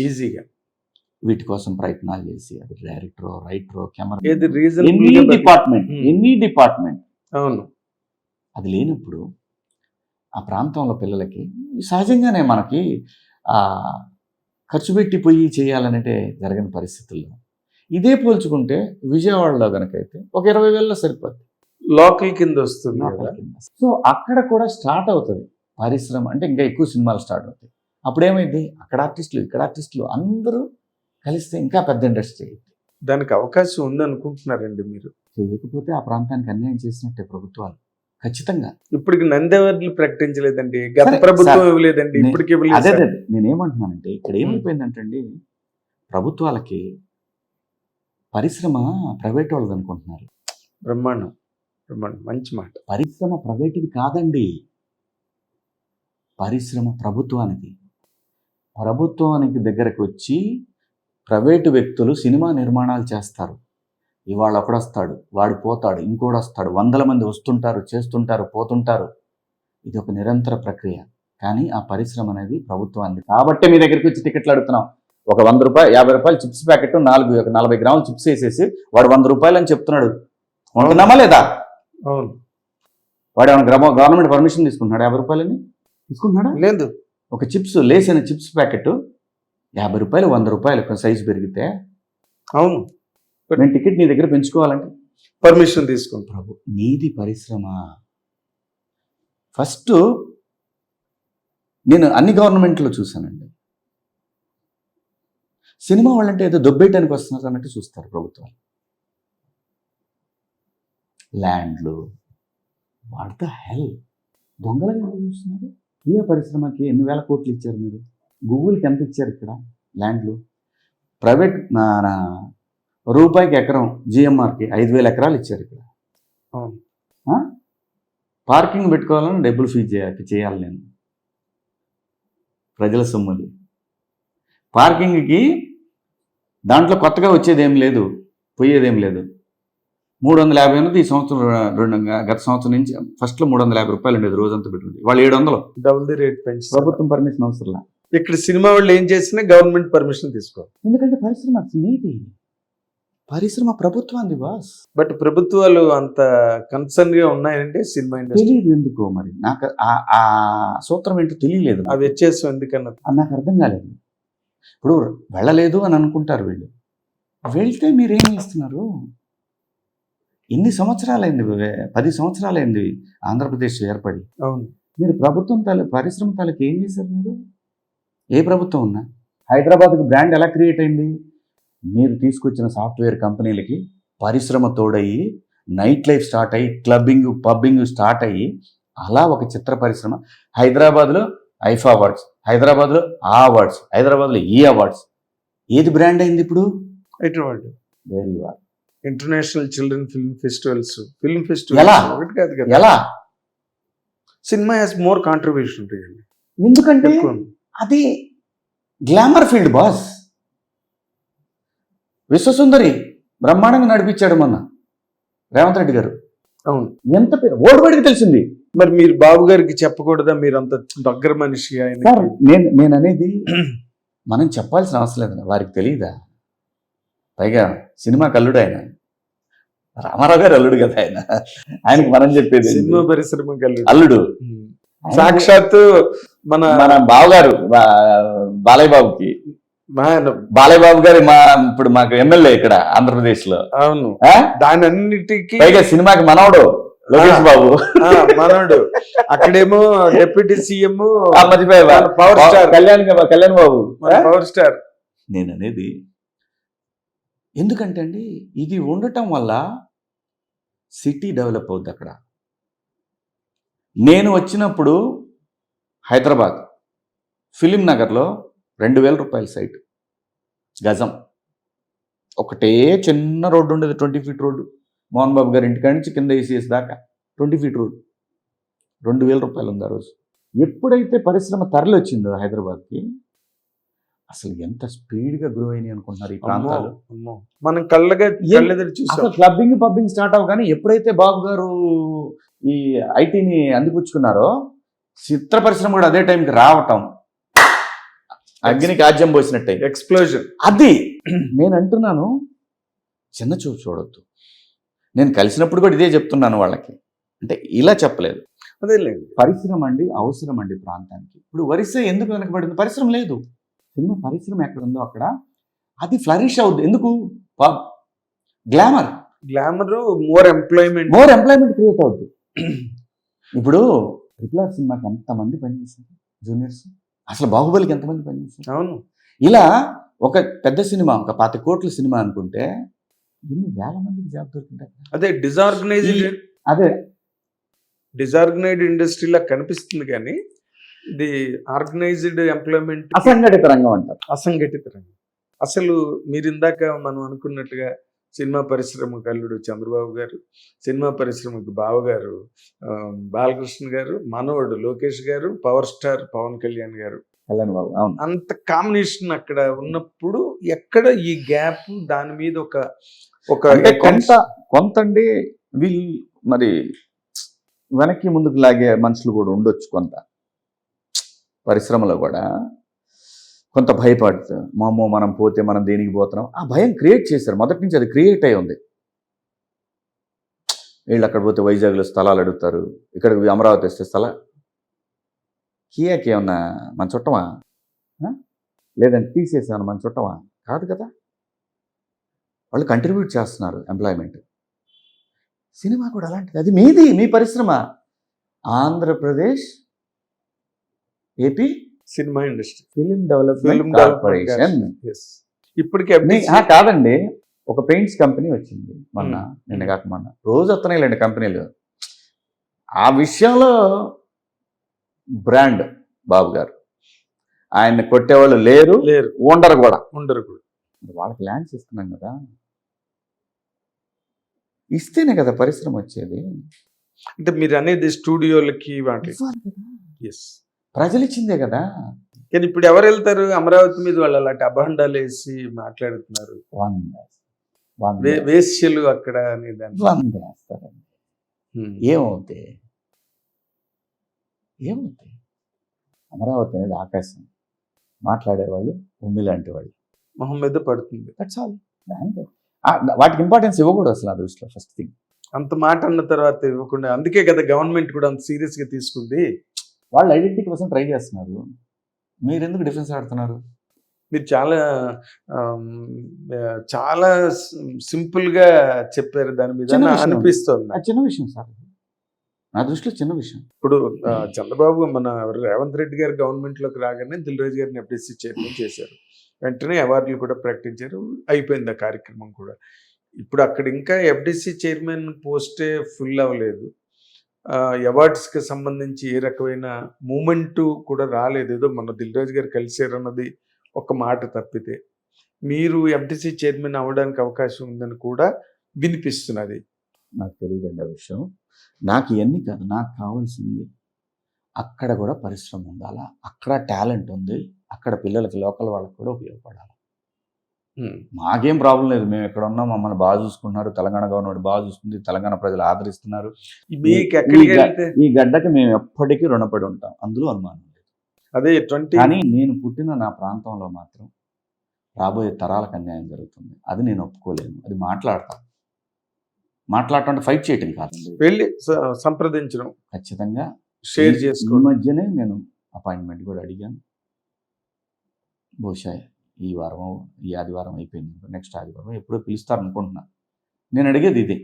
ఈజీగా. వీటి కోసం ప్రయత్నాలు చేసి అది డైరెక్టరో రైటరో కెమెరా ఎనీ డిపార్ట్మెంట్ అవును, అది లేనప్పుడు ఆ ప్రాంతంలో పిల్లలకి సహజంగానే మనకి ఖర్చు పెట్టి పోయి చేయాలనంటే జరగని పరిస్థితుల్లో ఇదే పోల్చుకుంటే విజయవాడలో కనుకైతే ఒక 20,000లో సరిపోద్ది, లోకల్ కింద వస్తుంది. సో అక్కడ కూడా స్టార్ట్ అవుతుంది పరిశ్రమ, అంటే ఇంకా ఎక్కువ సినిమాలు స్టార్ట్ అవుతాయి. అప్పుడు ఏమైంది, అక్కడ ఆర్టిస్టులు ఇక్కడ ఆర్టిస్టులు అందరూ కలిస్తే ఇంకా పెద్ద ఇండస్ట్రీ అయింది. దానికి అవకాశం ఉంది అనుకుంటున్నారండి మీరు? చేయకపోతే ఆ ప్రాంతానికి అన్యాయం చేసినట్టే ప్రభుత్వాలు ఖచ్చితంగా. ఇప్పటికి నంది అవార్డులు ప్రకటించలేదండి, గత ప్రభుత్వం ఇవ్వలేదండి, ఇప్పటికి ఇవ్వలేదు. అదే నేనేమంటున్నానంటే ఇక్కడ ఏమైపోయిందంటే ప్రభుత్వాలకి పరిశ్రమ ప్రైవేట్ వాళ్ళది అనుకుంటున్నారు. బ్రహ్మాండం, మంచి మాట. పరిశ్రమ ప్రైవేట్ది కాదండి, పరిశ్రమ ప్రభుత్వానికి. ప్రభుత్వానికి దగ్గరకు వచ్చి ప్రైవేటు వ్యక్తులు సినిమా నిర్మాణాలు చేస్తారు. ఇవాళ ఒకడొస్తాడు, వాడు పోతాడు, ఇంకోడు వస్తాడు, 100 మంది వస్తుంటారు, చేస్తుంటారు, పోతుంటారు. ఇది ఒక నిరంతర ప్రక్రియ. కానీ ఆ పరిశ్రమ అనేది ప్రభుత్వానికి. కాబట్టి మీ దగ్గరికి వచ్చి టికెట్లు అడుగుతున్నాం. ఒక 100 రూపాయలు 50 రూపాయలు చిప్స్ ప్యాకెట్ 40 గ్రాములు చిప్స్ వేసేసి వాడు 100 రూపాయలు అని చెప్తున్నాడు. ఉంటున్నామా లేదా? అవును. వాడు ఏమైనా గవర్నమెంట్ పర్మిషన్ తీసుకుంటున్నాడు? 50 రూపాయలని తీసుకుంటున్నాడా? లేదు. ఒక చిప్స్ లేసిన చిప్స్ ప్యాకెట్ 50 రూపాయలు 100 రూపాయలు సైజు పెరిగితే, అవును, నేను టికెట్ నీ దగ్గర పెంచుకోవాలంటే పర్మిషన్ తీసుకుంటాను. ప్రభు నీది పరిశ్రమ. ఫస్ట్ నేను అన్ని గవర్నమెంట్లో చూశానండి, సినిమా వాళ్ళంటే ఏదో దొబ్బేయటానికి వస్తున్నారు అన్నట్టు చూస్తారు ప్రభుత్వాలు. ల్యాండ్లు వాట్ ద హెల్, దొంగలుగా చూస్తున్నారు. ఏ పరిశ్రమకి ఎన్ని వేల కోట్లు ఇచ్చారు మీరు? గూగుల్కి ఎంత ఇచ్చారు ఇక్కడ ల్యాండ్లు? ప్రైవేట్ రూపాయికి ఎకరం జిఎంఆర్కి 5,000 ఎకరాలు ఇచ్చారు ఇక్కడ. పార్కింగ్ పెట్టుకోవాలని డబ్బులు ఫీజు చేయాలి నేను, ప్రజల సొమ్ముది. పార్కింగ్కి దాంట్లో కొత్తగా వచ్చేదేం లేదు, పోయేదేం లేదు. 350 ఉన్నది ఈ సంవత్సరం, గత సంవత్సరం నుంచి ఫస్ట్లో 350 రూపాయలు ఉండేది రోజంతా పెట్టుకుంది. వాళ్ళు 700 డబుల్ ది రేట్ పెంచి ప్రభుత్వం పర్మిషన్ అవసరం. ఇక్కడ సినిమా వాళ్ళు ఏం చేసినా గవర్నమెంట్ పర్మిషన్ తీసుకోవాలి. ఎందుకంటే పరిశ్రమ నీది, పరిశ్రమ ప్రభుత్వాన్ని బాస్. బట్ ప్రభుత్వాలు అంత కన్సర్న్ గా ఉన్నాయంటే సినిమా ఇండస్ట్రీ తెలియదు ఎందుకో మరి. నాకు ఆ సూత్రం ఏంటో తెలియలేదు. ఆ వ్యత్యాసం ఎందుకన్నా నాకు అర్థం కాలేదు. ఇప్పుడు వెళ్ళలేదు అని అనుకుంటారు వీళ్ళు, వెళ్తే మీరేం చేస్తున్నారు? ఎన్ని సంవత్సరాలైంది? 10 సంవత్సరాలైంది ఆంధ్రప్రదేశ్ ఏర్పడి. అవును. మీరు ప్రభుత్వం పరిశ్రమ తాలూకు ఏం చేశారు మీరు? ఏ ప్రభుత్వం ఉన్నా హైదరాబాద్కి బ్రాండ్ ఎలా క్రియేట్ అయింది? మీరు తీసుకొచ్చిన సాఫ్ట్వేర్ కంపెనీలకి పరిశ్రమ తోడయ్యి, నైట్ లైఫ్ స్టార్ట్ అయ్యి, క్లబ్బింగ్ పబ్బింగ్ స్టార్ట్ అయ్యి, అలా ఒక చిత్ర పరిశ్రమ. హైదరాబాద్లో ఐఫా అవార్డ్స్, హైదరాబాద్లో ఆ అవార్డ్స్, హైదరాబాద్లో ఈ అవార్డ్స్. ఏది బ్రాండ్ అయింది ఇప్పుడు? ఇంటర్నేషనల్ చిల్డ్రన్ ఫిల్మ్ ఫెస్టివల్స్ ఎలా? ఒకటి కాదు కదా. ఎలా? Cinema has more contribution. ఎందుకంటే అది గ్లామర్ ఫీల్డ్ బాస్. విశ్వసుందరి బ్రహ్మాండంగా నడిపించాడు మొన్న రేవంత్ రెడ్డి గారు. అవును. ఎంత ఓడిపడికి తెలిసింది. మరి మీరు బాబు గారికి చెప్పకూడదా? మీరు అంత దగ్గర మనిషి ఆయన. నేను అనేది మనం చెప్పాల్సిన అవసరం లేదు, వారికి తెలియదా? పైగా సినిమా కల్లుడు ఆయన. రామారావు గారు అల్లుడు కదా ఆయనకి మనం చెప్పేది సినిమా పరిశ్రమ అల్లుడు సాక్షాత్తు మన మన బావగారు బాలయ్య బాబుకి బాలయ్య బాబు గారు ఇప్పుడు మాకు ఎమ్మెల్యే ఇక్కడ ఆంధ్రప్రదేశ్ లో. అవును, దాని అన్నిటికీ పైగా సినిమాకి మనవడు లోకేష్ బాబు మనోడు, అక్కడేమో deputy CM power star Kalyan Babu power star. నేను అనేది ఎందుకంటే అండి ఇది ఉండటం వల్ల సిటీ డెవలప్ అవుద్ది. అక్కడ నేను వచ్చినప్పుడు హైదరాబాద్ ఫిలిం నగర్లో 2,000 రూపాయల సైట్ గజం, ఒకటే చిన్న రోడ్డు ఉండేది, 20 ఫీట్ రోడ్డు. మోహన్ బాబు గారి ఇంటికాడి నుంచి కింద ఏసీఎస్ దాకా 20 ఫీట్ రోడ్డు, 2,000 రూపాయలు ఉంది ఆ రోజు. ఎప్పుడైతే పరిశ్రమ తరలి వచ్చిందో హైదరాబాద్కి, అసలు ఎంత స్పీడ్గా గ్రో అయినాయి అనుకుంటున్నారు ఈ ప్రాంతాలు. మనం కళ్ళెదురు చూసాం. క్లబ్బింగ్ పబ్బింగ్ స్టార్ట్ అవ్వగానే ఎప్పుడైతే బాబు గారు ఈ ఐటీని అందిపుచ్చుకున్నారో, చిత్ర పరిశ్రమ కూడా అదే టైంకి రావటం, అగ్నికి ఆజ్యం పోసినట్టే ఎక్స్ప్లోజన్. అది నేను అంటున్నాను, చిన్న చూపు చూడొద్దు. నేను కలిసినప్పుడు కూడా ఇదే చెప్తున్నాను వాళ్ళకి, అంటే ఇలా చెప్పలేదు. అదేలేదు, పరిశ్రమ అండి అవసరం అండి ప్రాంతానికి. ఇప్పుడు వరిసే ఎందుకు వెనకబడింది? పరిశ్రమ లేదు. సినిమా పరిశ్రమ ఎక్కడ ఉందో అక్కడ అది ఫ్లరిష్ అవుద్ది. ఎందుకు? గ్లామర్ మోర్ ఎంప్లాయ్మెంట్ క్రియేట్ అవుద్ది. ఇప్పుడు RRR సినిమాకి ఎంతమంది పనిచేశారు జూనియర్స్, అసలు బాహుబలికి ఎంతమంది పనిచేశారు? అవును, ఇలా ఒక పెద్ద సినిమా, ఒక 50 కోట్ల సినిమా అనుకుంటే ఎన్ని వేల మందికి జాబ్ దొరికింటారు. అదే డిజార్గనైజ్డ్ ఇండస్ట్రీలా కనిపిస్తుంది, కానీ ఇది ఆర్గనైజ్డ్ ఎంప్లాయ్మెంట్, అసంఘటిత రంగం అంటారు. అసంఘటిత రంగం. అసలు మీరు ఇందాక మనం అనుకున్నట్టుగా సినిమా పరిశ్రమకు అల్లుడు చంద్రబాబు గారు, సినిమా పరిశ్రమకు బావగారు బాలకృష్ణ గారు, మనవడు లోకేష్ గారు, పవర్ స్టార్ పవన్ కళ్యాణ్ గారు, అంత కాంబినేషన్ అక్కడ ఉన్నప్పుడు ఎక్కడ ఈ గ్యాప్? దాని మీద ఒక కొంత అండి వీళ్ళు మరి వెనక్కి ముందుకు లాగే మనుషులు కూడా ఉండొచ్చు. కొంత పరిశ్రమలో కూడా కొంత భయపడుతూ, మామో మనం పోతే మనం దేనికి పోతున్నాం, ఆ భయం క్రియేట్ చేశారు. మొదటి నుంచి అది క్రియేట్ అయి ఉంది. వీళ్ళు అక్కడ పోతే వైజాగ్లో స్థలాలు అడుగుతారు, ఇక్కడ అమరావతి వస్తే కియాకి ఏమన్నా మన చుట్టమా, లేదంటే తీసేసామన్నా మన చుట్టమా? కాదు కదా, వాళ్ళు కంట్రిబ్యూట్ చేస్తున్నారు ఎంప్లాయ్మెంట్. సినిమా కూడా అలాంటిది, అది మీది, మీ పరిశ్రమ. Andhra Pradesh AP cinema industry film development corporation. ఇప్పటికే కాదండి, ఒక పెయింట్స్ కంపెనీ వచ్చింది నిన్న కాక మొన్న. రోజు వస్తున్నాయిలేండి కంపెనీలు. ఆ విషయంలో బ్రాండ్ బాబు గారు, ఆయన్ని కొట్టేవాళ్ళు లేరు, ఉండరు కూడా. వాళ్ళకి ల్యాండ్స్ ఇస్తున్నాం కదా, ఇస్తేనే కదా పరిశ్రమ వచ్చేది. అంటే మీరు అనేది స్టూడియోలకి వాటి ప్రజలు ఇచ్చిందే కదా. కానీ ఇప్పుడు ఎవరు వెళ్తారు అమరావతి మీద? వాళ్ళు అలాంటి అభాండాలు వేసి మాట్లాడుతున్నారు, వేశ్యలు అక్కడ వేస్తారండి. ఏమవుతాయి? అమరావతి అనేది ఆకాశం, మాట్లాడేవాళ్ళు ఉమ్మి లాంటి వాళ్ళు, మొహం మీద పడుతుంది. That's all. వాటికి ఇంపార్టెన్స్ ఇవ్వకూడదు అసలు. ఆ దృష్టిలో ఫస్ట్ థింగ్ అంత మాట అన్న తర్వాత ఇవ్వకుండా, అందుకే కదా గవర్నమెంట్ కూడా అంత సీరియస్ గా తీసుకుంది. వాళ్ళు ఐడెంటిటీ కోసం ట్రై చేస్తున్నారు, మీరు ఎందుకు డిఫెన్స్ ఆడుతున్నారు? మీరు చాలా సింపుల్ గా చెప్పారు దాని మీద అనిపిస్తుంది. చిన్న విషయం సార్, నా దృష్టిలో చిన్న విషయం. ఇప్పుడు చంద్రబాబు మన రేవంత్ రెడ్డి గారు గవర్నమెంట్ లోకి రాగానే దిల్రాజు గారిని ఎఫ్డీసీ చైర్మన్ చేశారు, వెంటనే అవార్డులు కూడా ప్రకటించారు, అయిపోయింది ఆ కార్యక్రమం కూడా. ఇప్పుడు అక్కడ ఇంకా ఎఫ్డీసీ చైర్మన్ పోస్టే ఫుల్ అవ్వలేదు, అవార్డ్స్కి సంబంధించి ఏ రకమైన మూమెంట్ కూడా రాలేదు. ఏదో మన దిల్రాజు గారు కలిసారన్నది ఒక మాట తప్పితే, మీరు ఎఫ్డీసీ చైర్మన్ అవ్వడానికి అవకాశం ఉందని కూడా వినిపిస్తున్నది. నాకు తెలియదండి ఆ విషయం. నాకు ఇవన్నీ కాదు, నాకు కావాల్సింది అక్కడ కూడా పరిశ్రమ ఉండాలా, అక్కడ టాలెంట్ ఉంది, అక్కడ పిల్లలకి లోకల్ వాళ్ళకి కూడా ఉపయోగపడాలి. మాకేం ప్రాబ్లం లేదు, మేము ఎక్కడ ఉన్నాం, మమ్మల్ని బాగా చూసుకుంటున్నారు, తెలంగాణ గవర్నమెంట్ బాగా చూస్తుంది, తెలంగాణ ప్రజలు ఆదరిస్తున్నారు. ఈ గడ్డకి మేము ఎప్పటికీ రుణపడి ఉంటాం, అందులో అనుమానం లేదు. అదే కానీ నేను పుట్టిన నా ప్రాంతంలో మాత్రం రాబోయే తరాలకు అన్యాయం జరుగుతుంది, అది నేను ఒప్పుకోలేను, అది మాట్లాడతాను. మాట్లాడటం అంటే ఫైట్ చేయటం కాదండి. వెళ్ళి సంప్రదించడం, ఖచ్చితంగా షేర్ ఈ చేసుకోవడం. మధ్యనే నేను అపాయింట్మెంట్ కూడా అడిగాను. బహుశా ఈ వారం, ఈ ఆదివారం అయిపోయింది, నెక్స్ట్ ఆదివారం ఎప్పుడో పిలుస్తారు అనుకుంటున్నా. నేను అడిగేది ఇదే.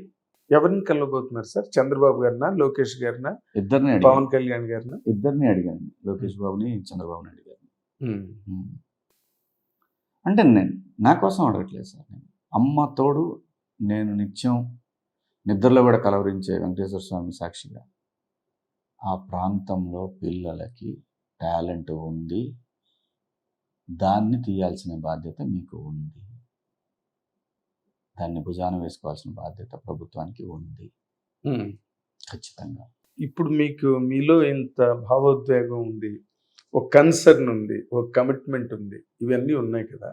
ఎవరిని కలవబోతున్నారు సార్? చంద్రబాబు గారినా, లోకేష్ గారినా, ఇద్దరిని అడిగాను. పవన్ కళ్యాణ్ గారినా? ఇద్దరిని అడిగాను, లోకేష్ బాబుని, చంద్రబాబుని అడిగాను. అంటే నేను నా కోసం అడగట్లేదు సార్. నేను అమ్మ తోడు, నేను నిత్యం నిద్రలో కూడా కలవరించే వెంకటేశ్వర స్వామి సాక్షిగా ఆ ప్రాంతంలో పిల్లలకి టాలెంట్ ఉంది, దాన్ని తీయాల్సిన బాధ్యత మీకు ఉంది, దాన్ని భుజాన వేసుకోవాల్సిన బాధ్యత ప్రభుత్వానికి ఉంది ఖచ్చితంగా. ఇప్పుడు మీకు మీలో ఇంత భావోద్వేగం ఉంది, ఒక కన్సర్న్ ఉంది, ఒక కమిట్మెంట్ ఉంది, ఇవన్నీ ఉన్నాయి కదా.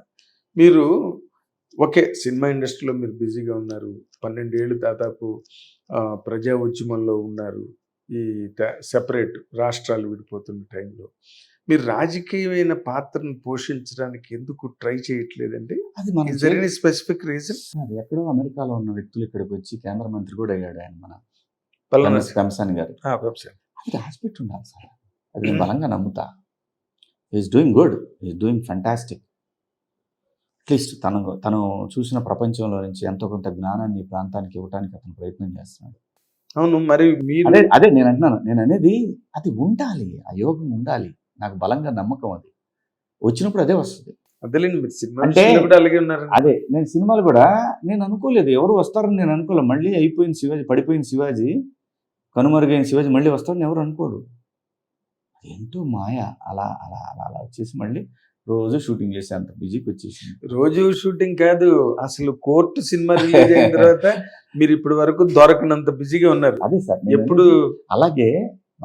మీరు ఓకే, సినిమా ఇండస్ట్రీలో మీరు బిజీగా ఉన్నారు, 12 ఏళ్ళు దాదాపు ప్రజా ఉద్యమంలో ఉన్నారు, ఈ సెపరేట్ రాష్ట్రాలు విడిపోతున్న టైంలో మీరు రాజకీయమైన పాత్రను పోషించడానికి ఎందుకు ట్రై చేయట్లేదండి? అది మన Is there any specific reason? ఎక్కడో అమెరికాలో ఉన్న వ్యక్తులు ఇక్కడికి వచ్చి కేంద్ర మంత్రి కూడా అయ్యాడు ఆయన, మన పలానా కంసాని గారు. వెబ్సైట్ అది రాసిపెట్టి ఉండాలి సార్, అది నేను బలంగా నమ్ముతా. Is doing good, is doing fantastic. At least తను చూసిన ప్రపంచంలో నుంచి ఎంతో కొంత జ్ఞానాన్ని ఈ ప్రాంతానికి ఇవ్వడానికి అతను ప్రయత్నం చేస్తున్నాడు. అవును, మరి మీరు అదే నేను అంటున్నాను. నేను అనేది అది ఉండాలి, ఆ యోగం ఉండాలి. నాకు బలంగా నమ్మకం, అది వచ్చినప్పుడు అదే వస్తుంది. అదేలేండి, మీరు సినిమా అంటే కూడా అలాగే ఉన్నారు. అదే నేను సినిమాలు కూడా నేను అనుకోలేదు, ఎవరు వస్తారని నేను అనుకోలేదు. మళ్ళీ అయిపోయిన శివాజీ, పడిపోయిన శివాజీ, కనుమరుగైన శివాజీ మళ్ళీ వస్తారని ఎవరు అనుకోడు. ఏంటో మాయ, అలా అలా అలా అలా వచ్చేసి మళ్ళీ రోజు షూటింగ్ చేసే అంత బిజీకి వచ్చేసింది. రోజు షూటింగ్ కాదు, అసలు కోర్టు సినిమా రిలీజ్ అయిన తర్వాత మీరు ఇప్పటి వరకు దొరకనంత బిజీగా ఉన్నారు. అదే సార్, ఎప్పుడు అలాగే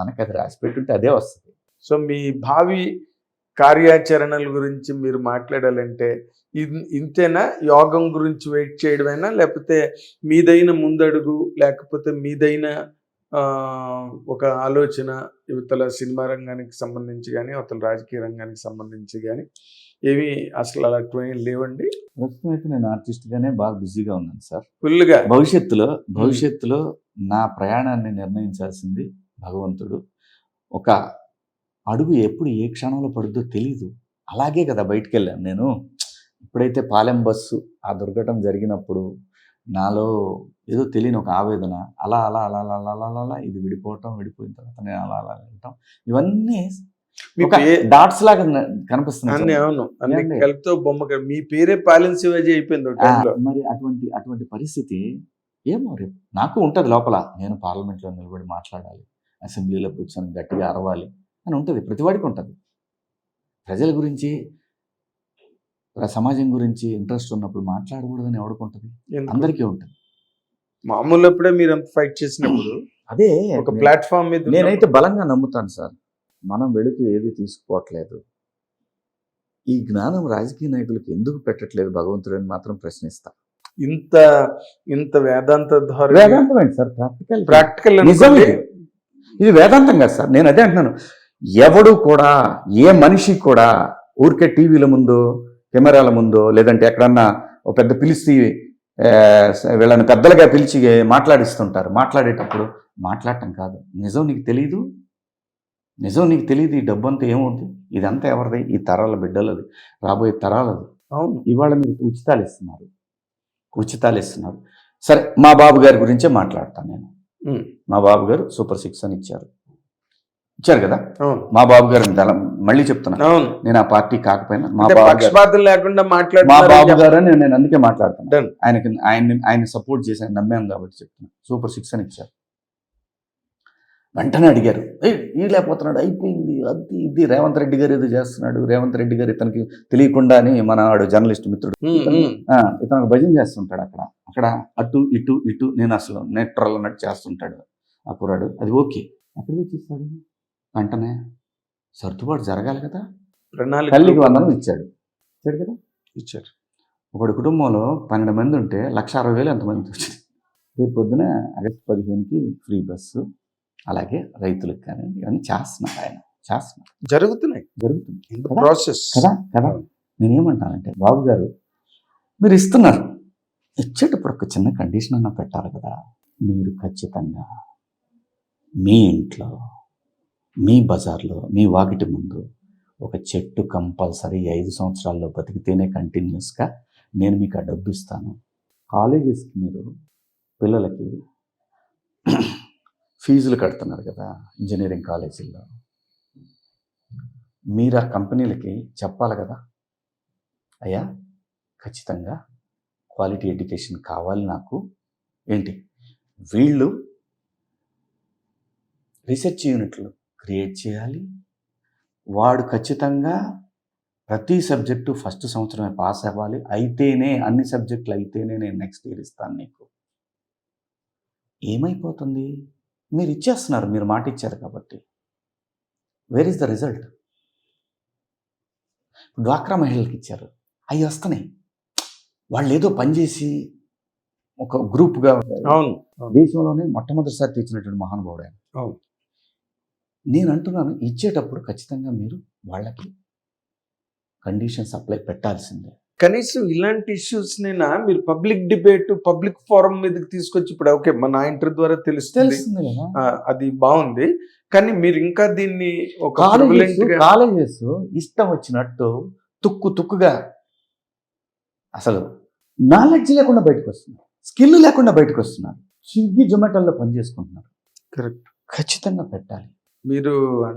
మనకు అది రాసి పెట్టుంటే అదే వస్తుంది. సో మీ భావి కార్యాచరణల గురించి మీరు మాట్లాడాలంటే ఇంతేనా? యోగం గురించి వెయిట్ చేయడమేనా, లేకపోతే మీదైన ముందడుగు, లేకపోతే మీదైన ఒక ఆలోచన యువతల సినిమా రంగానికి సంబంధించి కానీ, అవతల రాజకీయ రంగానికి సంబంధించి కానీ ఏవి అసలు అలాంటివి లేవండి? ప్రస్తుతం అయితే నేను ఆర్టిస్ట్గానే బాగా బిజీగా ఉన్నాను సార్. ఫుల్గా భవిష్యత్తులో నా ప్రయాణాన్ని నిర్ణయించాల్సింది భగవంతుడు. ఒక అడుగు ఎప్పుడు ఏ క్షణంలో పడుద్దో తెలీదు. అలాగే కదా బయటికి వెళ్ళాను నేను. ఇప్పుడైతే పాలెం బస్సు ఆ దుర్ఘటన జరిగినప్పుడు నాలో ఏదో తెలియని ఒక ఆవేదన, అలా అలా అలా అలా అలా అలా అలా ఇది విడిపోయిన తర్వాత నేను అలా అలా వెళ్ళటం, ఇవన్నీ డాట్స్ లాగా కనిపిస్తుంది. అవును, కలితో బొమ్మ. మీ పేరే పాలెం శివాజీ అయిపోయింది. మరి అటువంటి పరిస్థితి ఏమో రేపు నాకు ఉంటుంది లోపల. నేను పార్లమెంట్లో నిలబడి మాట్లాడాలి, అసెంబ్లీలో కూర్చొని గట్టిగా అరవాలి అని ఉంటుంది, ప్రతివాడికి ఉంటుంది. ప్రజల గురించి, సమాజం గురించి ఇంట్రెస్ట్ ఉన్నప్పుడు మాట్లాడకూడదని ఎవడుకుంటుంది? అందరికీ ఉంటుంది. మామూలు అప్పుడే మీరు అంత ఫైట్ చేసినప్పుడు అదే ఒక ప్లాట్ఫామ్ మీద నేనైతే బలంగా నమ్ముతాను సార్. మనం వెళుతూ ఏది తీసుకోవట్లేదు. ఈ జ్ఞానం రాజకీయ నాయకులకు ఎందుకు పెట్టట్లేదు భగవంతుడని మాత్రం ప్రశ్నిస్తా. ఇంత వేదాంత వేదాంతం ఏంటి సార్? ప్రాక్టికల్ నిజం ఇది వేదాంతం కాదు సార్. నేను అదే అంటున్నాను. ఎవడు కూడా, ఏ మనిషి కూడా ఊరికే టీవీల ముందు, కెమెరాల ముందు, లేదంటే ఎక్కడన్నా ఒక పెద్ద పిలిచి వీళ్ళని పెద్దలుగా పిలిచి మాట్లాడిస్తుంటారు. మాట్లాడేటప్పుడు మాట్లాడటం కాదు. నిజం నీకు తెలీదు, ఈ డబ్బు అంతా ఏమవుతుంది, ఇదంతా ఎవరిది? ఈ తరాల బిడ్డలది, రాబోయే తరాలది. అవును, ఇవాళ మీరు ఉచితాలు ఇస్తున్నారు. సరే, మా బాబు గారి గురించే మాట్లాడతాను నేను. మా బాబు గారు సూపర్ 6 అని ఇచ్చారు కదా. మా బాబు గారు మళ్ళీ చెప్తున్నా, నేను ఆ పార్టీ కాకపోయినా మా బాబు గారు నేను అందుకే మాట్లాడుతాను. ఆయన సపోర్ట్ చేసి ఆయన నమ్మాను కాబట్టి చెప్తున్నా. సూపర్ 6 అని ఇచ్చారు. వెంటనే అడిగారు, లేకపోతున్నాడు, అయిపోయింది, అది ఇది రేవంత్ రెడ్డి గారు ఏదో చేస్తున్నాడు, రేవంత్ రెడ్డి గారు ఇతనికి తెలియకుండా అని మనవాడు జర్నలిస్ట్ మిత్రుడు ఇతను భజన చేస్తుంటాడు. అక్కడ అటు ఇటు నేను అసలు నెట్రల్ అన్నట్టు చేస్తుంటాడు ఆ కుర్రాడు. అది ఓకే, ఎక్కడ తెచ్చిస్తాడు? వెంటనే సర్దుబాటు జరగాలి కదా. తల్లికి వందనం ఇచ్చాడు కదా. ఒకటి కుటుంబంలో 12 మంది ఉంటే 1,60,000 ఎంతమంది వచ్చింది. రేపు పొద్దున ఆగస్టు 15కి ఫ్రీ బస్సు, అలాగే రైతులకు కానీ ఇవన్నీ చేస్తున్నారు. జరుగుతున్నాయి ప్రాసెస్ కదా. నేనేమంటానంటే, బాబు గారు మీరు ఇస్తున్నారు, ఇచ్చేటప్పుడు ఒక చిన్న కండిషన్ అన్న పెట్టాలి కదా. మీరు ఖచ్చితంగా మీ ఇంట్లో, మీ బజార్లో, మీ వాకిటి ముందు ఒక చెట్టు కంపల్సరీ 5 సంవత్సరాల్లో బతికితేనే కంటిన్యూస్గా నేను మీకు ఆ డబ్బు ఇస్తాను. కాలేజెస్కి మీరు పిల్లలకి ఫీజులు కడుతున్నారు కదా ఇంజనీరింగ్ కాలేజీల్లో, మీరు ఆ కంపెనీలకి చెప్పాలి కదా, అయ్యా ఖచ్చితంగా క్వాలిటీ ఎడ్యుకేషన్ కావాలి నాకు. ఏంటి వీళ్ళు రీసెర్చ్ యూనిట్లు క్రియేట్ చేయాలి, వాడు ఖచ్చితంగా ప్రతి సబ్జెక్టు ఫస్ట్ సంవత్సరమే పాస్ అవ్వాలి, అయితేనే అన్ని సబ్జెక్టులు అయితేనే నేను నెక్స్ట్ ఇయర్ ఇస్తాను నీకు. ఏమైపోతుంది? మీరు ఇచ్చేస్తున్నారు, మీరు మాట ఇచ్చారు కాబట్టి. Where is the result? డ్వాక్రా మహిళలకు ఇచ్చారు, అవి వస్తున్నాయి. వాళ్ళు ఏదో పనిచేసి ఒక గ్రూప్గా, అవును, దేశంలోనే మొట్టమొదటిసారి తెచ్చినటువంటి మహానుభావుడు ఆయన. అవును. నేను అంటున్నాను, ఇచ్చేటప్పుడు ఖచ్చితంగా మీరు వాళ్ళకి కండిషన్స్ అప్లై పెట్టాల్సిందే. కనీసం ఇలాంటి ఇష్యూస్ నైనా మీరు పబ్లిక్ డిబేట్, పబ్లిక్ ఫోరం మీదకి తీసుకొచ్చి, ఇప్పుడు ఓకే మన ఇంటర్ ద్వారా తెలుస్తుంది, కదా. అది బాగుంది. కానీ మీరు ఇంకా దీన్ని ఒక కాలేజెస్ ఇష్టం వచ్చినట్టు తుక్కుగా అసలు నాలెడ్జ్ లేకుండా బయటకు వస్తున్నారు, స్కిల్ లేకుండా బయటకు వస్తున్నారు, స్విగ్గీ జొమాటోలో పనిచేసుకుంటున్నారు. కరెక్ట్. ఖచ్చితంగా పెట్టాలి. మీరు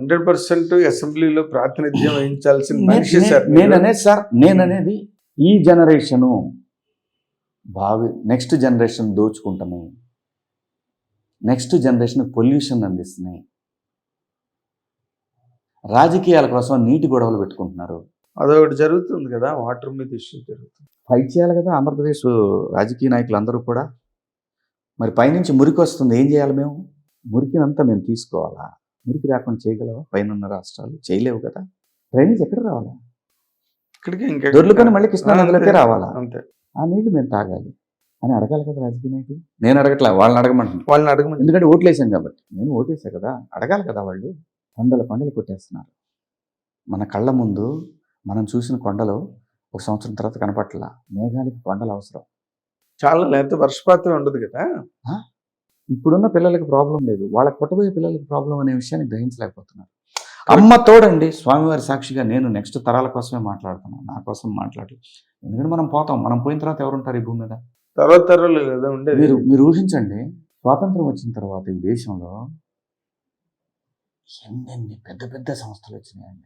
100% అసెంబ్లీలో ప్రాతినిధ్యం వహించాల్సిన మనిషి సార్. నేననేది ఈ జనరేషను నెక్స్ట్ జనరేషన్ దోచుకుంటున్నాయి, నెక్స్ట్ జనరేషన్ పొల్యూషన్ అందిస్తున్నాయి, రాజకీయాల కోసం నీటి గొడవలు పెట్టుకుంటున్నారు. అదొకటి జరుగుతుంది కదా, వాటర్ మీద ఇష్యూ జరుగుతుంది. ఫైట్ చేయాలి కదా ఆంధ్రప్రదేశ్ రాజకీయ నాయకులు అందరూ కూడా. మరి పైనుంచి మురికి వస్తుంది, ఏం చేయాలి? మేము మురికినంతా మేము తీసుకోవాలా? మురికి రాకుండా చేయగలవా? పైన ఉన్న రాష్ట్రాలు చేయలేవు కదా. డ్రైనేజ్ ఎక్కడ రావాలా? ఇక్కడికి దొర్లుకొని మళ్ళీ కృష్ణా నదిలోకే రావాలా? అంతే. ఆ నీళ్లు మేము తాగాలి అని అడగాలి కదా రాజకీయ నాయకులు. నేను అడగట్లా, వాళ్ళని అడగమంటున్నాను. ఎందుకంటే ఓట్లేసాం కాబట్టి. నేను ఓటేసా కదా, అడగాలి కదా వాళ్ళు. కొండలు కొట్టేస్తున్నారు మన కళ్ళ ముందు. మనం చూసిన కొండలు ఒక సంవత్సరం తర్వాత కనపట్ల. మేఘాలకి కొండలు అవసరం చాలా, లేకపోతే వర్షపాతం ఉండదు కదా. ఇప్పుడున్న పిల్లలకి ప్రాబ్లం లేదు, వాళ్ళకి పుట్టబోయే పిల్లలకి ప్రాబ్లం అనే విషయాన్ని గ్రహించలేకపోతున్నారు. అమ్మ తోడండి, స్వామివారి సాక్షిగా నేను నెక్స్ట్ తరాల కోసమే మాట్లాడుతున్నాను, నా కోసం మాట్లాడలేదు. ఎందుకంటే మనం పోతాం, మనం పోయిన తర్వాత ఎవరుంటారు ఈ భూమి మీద? తరాలు కదా ఉండేది. మీరు ఊహించండి, స్వాతంత్రం వచ్చిన తర్వాత ఈ దేశంలో ఎన్నెన్ని పెద్ద సంస్థలు వచ్చినాయండి.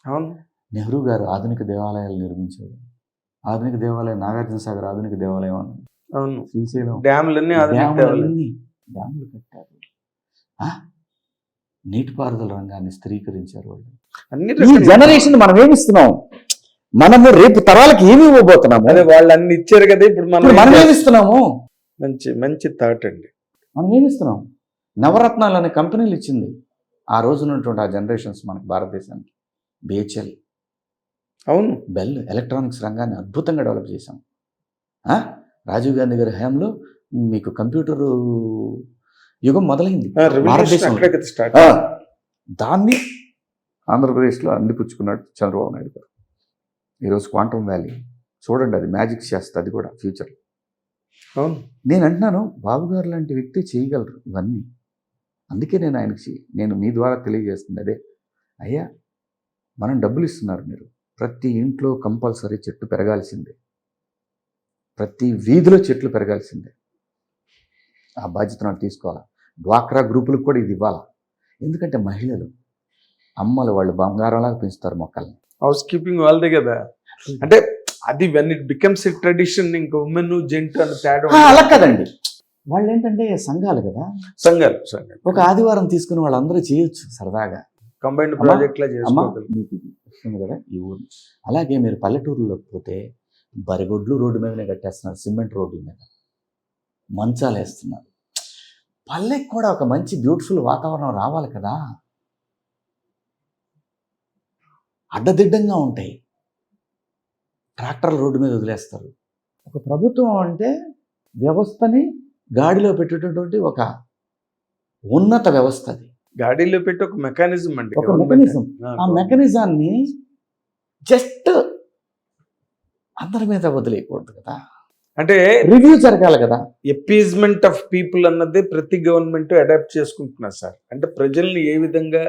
అవును. నెహ్రూ గారు ఆధునిక దేవాలయాలు నిర్మించారు. ఆధునిక దేవాలయం నాగార్జున సాగర్ ఆధునిక దేవాలయం అని. అవును. శ్రీశైలం డ్యాములు కట్టారు. నీటిపారుదల రంగాన్ని స్థిరీకరించారు వాళ్ళు. అన్ని జనరేషన్ మనం ఏమిస్తున్నాం? మనము రేపు తరాలకి ఏమి ఇవ్వబోతున్నాము? అదే వాళ్ళు అన్ని ఇచ్చారు కదా, ఇప్పుడు మనం ఏమిస్తున్నాము? మంచి థాట్ అండి. మనం ఏమిస్తున్నాం? నవరత్నాలు అనే కంపెనీలు ఇచ్చింది ఆ రోజున్నటువంటి ఆ జనరేషన్స్ మనకు భారతదేశానికి. బిహెచ్ఎల్, అవును, బెల్ ఎలక్ట్రానిక్స్ రంగాన్ని అద్భుతంగా డెవలప్ చేశాం. రాజీవ్ గాంధీ గారి హయాంలో మీకు కంప్యూటర్ యుగం మొదలైంది భారతదేశంలో. దాన్ని ఆంధ్రప్రదేశ్లో అందిపుచ్చుకున్నాడు చంద్రబాబు నాయుడు గారు. ఈరోజు క్వాంటమ్ వ్యాలీ చూడండి, అది మ్యాజిక్ చేస్తుంది, అది కూడా ఫ్యూచర్. అవును. నేను అంటున్నాను, బాబు గారు లాంటి వ్యక్తి చేయగలరు ఇవన్నీ. అందుకే నేను మీ ద్వారా తెలియజేస్తుంది అదే, అయ్యా మనం డబ్బులు ఇస్తున్నారు, మీరు ప్రతి ఇంట్లో కంపల్సరీ చెట్టు పెరగాల్సిందే, ప్రతి వీధిలో చెట్లు పెరగాల్సిందే. ఆ బాధ్యత నాకు తీసుకోవాలా. డ్వాక్రా గ్రూపులకు కూడా ఇది ఇవ్వాలా. ఎందుకంటే మహిళలు, అమ్మలు, వాళ్ళు బంగారంలాగా పెంచుతారు మొక్కల్ని. హౌస్ కీపింగ్ వాళ్ళదే కదా. అంటే అది when it becomes a tradition, ఇంకా ఉమెన్ జెంట్ అని తేడా అలా కదండి. వాళ్ళు ఏంటంటే సంఘాలు కదా, సంఘాలు ఒక ఆదివారం తీసుకుని వాళ్ళందరూ చేయొచ్చు సరదాగా, కంబైన్డ్ ప్రాజెక్ట్ లా చేసుకోవాలి కదా ఈ ఊరు. అలాగే మీరు పల్లెటూరులోకి పోతే బరిగొడ్లు రోడ్డు మీదనే కట్టేస్తున్నారు, సిమెంట్ రోడ్ల మీద మంచాలు వేస్తున్నారు. పల్లెకి కూడా ఒక మంచి బ్యూటిఫుల్ వాతావరణం రావాలి కదా. అడ్డదిడ్డంగా ఉంటాయి, ట్రాక్టర్లు రోడ్డు మీద వదిలేస్తారు. ఒక ప్రభుత్వం అంటే వ్యవస్థని గాడిలో పెట్టేటటువంటి ఒక ఉన్నత వ్యవస్థ. అది గాడిలో పెట్టి ఒక మెకానిజం అండి, ఒక మెకానిజం. ఆ మెకానిజాన్ని జస్ట్ అందరి మీద వదిలేయకూడదు కదా, అంటే రివ్యూ జరగాలి కదా. ఎపీజ్మెంట్ ఆఫ్ పీపుల్ అన్నదే ప్రతి గవర్నమెంట్ అడాప్ట్ చేసుకుంటున్నారు సార్. అంటే ప్రజల్ని ఏ విధంగా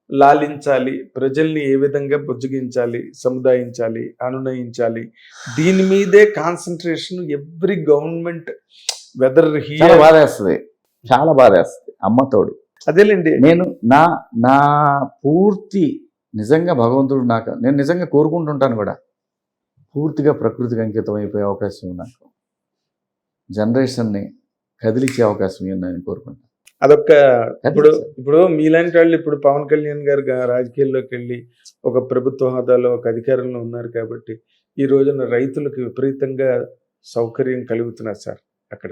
లాలించాలి, ప్రజల్ని ఏ విధంగా బుజ్జగించాలి, సముదాయించాలి, అనునయించాలి, దీని మీదే కాన్సన్ట్రేషన్ ఎవ్రీ గవర్నమెంట్ వెదర్ చాలా బాధేస్తుంది, చాలా బాధేస్తుంది. అమ్మతోడు అదేలేండి. నేను నా నా పూర్తి నిజంగా భగవంతుడు నాకు, నేను నిజంగా కోరుకుంటుంటాను కూడా, పూర్తిగా ప్రకృతికి అంకితం అయిపోయే అవకాశం ఉంది నాకు. జనరేషన్ని కదిలించే అవకాశం ఉంది నేను కోరుకుంటాను. అదొక ఇప్పుడు మీలాంటి వాళ్ళు ఇప్పుడు పవన్ కళ్యాణ్ గారు రాజకీయాల్లోకి వెళ్ళి ఒక ప్రభుత్వ హోదాలో ఒక అధికారంలో ఉన్నారు కాబట్టి ఈ రోజున రైతులకు విపరీతంగా సౌకర్యం కలుగుతున్నారు సార్ అక్కడ.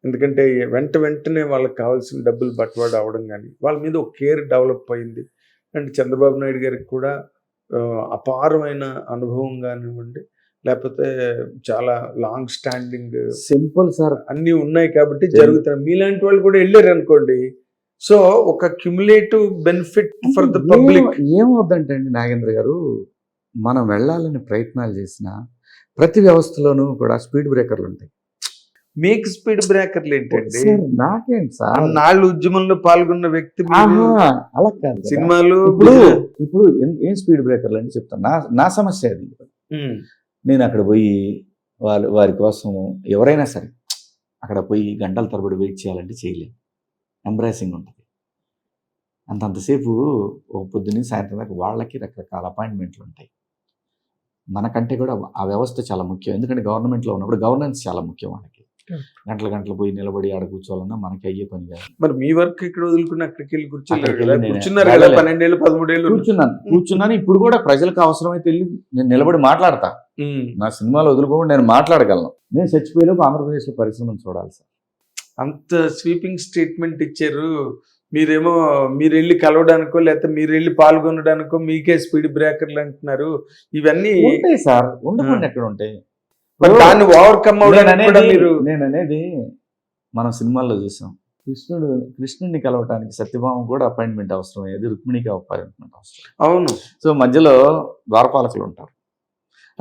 ఎందుకంటే వెంటనే వాళ్ళకి కావాల్సిన డబ్బులు బట్వాడు అవడం కానీ వాళ్ళ మీద ఒక కేర్ డెవలప్ అయింది. అండ్ చంద్రబాబు నాయుడు గారికి కూడా అపారమైన అనుభవం కానివ్వండి, లేకపోతే చాలా లాంగ్ స్టాండింగ్ సింపుల్ సార్ అన్నీ ఉన్నాయి కాబట్టి జరుగుతున్నాయి. మీలాంటి వాళ్ళు కూడా వెళ్ళారు అనుకోండి, సో ఒక cumulative benefit for the public. ఏమవుద్దంటే అండి నాగేంద్ర గారు, మనం వెళ్ళాలని ప్రయత్నాలు చేసిన ప్రతి వ్యవస్థలోనూ కూడా స్పీడ్ బ్రేకర్లు ఉంటాయి. మీకు స్పీడ్ బ్రేకర్లు ఏంటండి? నాకేంటి సార్, నాళ్ళు ఉద్యమంలో పాల్గొన్న వ్యక్తి అలా కాదు. సినిమాలు ఇప్పుడు ఏం స్పీడ్ బ్రేకర్లు అని చెప్తాను. నా సమస్య అది. నేను అక్కడ పోయి వారి కోసం ఎవరైనా సరే అక్కడ పోయి గంటల తరబడి వెయిట్ చేయాలంటే చేయలేము. ఎంబ్రాసింగ్ ఉంటుంది. అంతసేపు ఒక పొద్దున్న సాయంత్రం దాకా వాళ్ళకి రకరకాల అపాయింట్మెంట్లు ఉంటాయి. మనకంటే కూడా ఆ వ్యవస్థ చాలా ముఖ్యం. ఎందుకంటే గవర్నమెంట్లో ఉన్నప్పుడు గవర్నెన్స్ చాలా ముఖ్యం. వాళ్ళకి గంటలు పోయి నిలబడి ఆడ కూర్చోవాలన్నా మనకి అయ్యే పని కాదు. మరి మీ వర్క్ ఇక్కడ వదులుకుని అక్కడికి వెళ్ళి కూర్చున్నారు కదా, 12 ఏళ్ళు 13 ఏళ్ళు కూర్చున్నాను. ఇప్పుడు కూడా ప్రజలకు అవసరమైతే వెళ్ళి నేను నిలబడి మాట్లాడతా. నా సినిమాలు వదులుకోకుండా నేను మాట్లాడగలను. నేను చచ్చిపోయేలోపు ఆంధ్రప్రదేశ్లో పరిశ్రమను చూడాలి సార్. అంత స్వీపింగ్ స్టేట్మెంట్ ఇచ్చారు. మీరేమో మీరు వెళ్ళి కలవడానికో లేకపోతే మీరు వెళ్ళి పాల్గొనడానికో మీకే స్పీడ్ బ్రేకర్లు అంటున్నారు. ఇవన్నీ ఉంటాయి సార్, ఉండకుండా ఎక్కడ ఉంటాయి. దాన్ని ఓవర్కమ్ నేను అనేది మనం సినిమాల్లో చూసాం. కృష్ణుడిని కలవటానికి సత్యభామ కూడా అపాయింట్మెంట్ అవసరం అయ్యేది, రుక్మిణికి అపాయింట్మెంట్ అవసరం. అవును. సో మధ్యలో ద్వారపాలకులు ఉంటారు,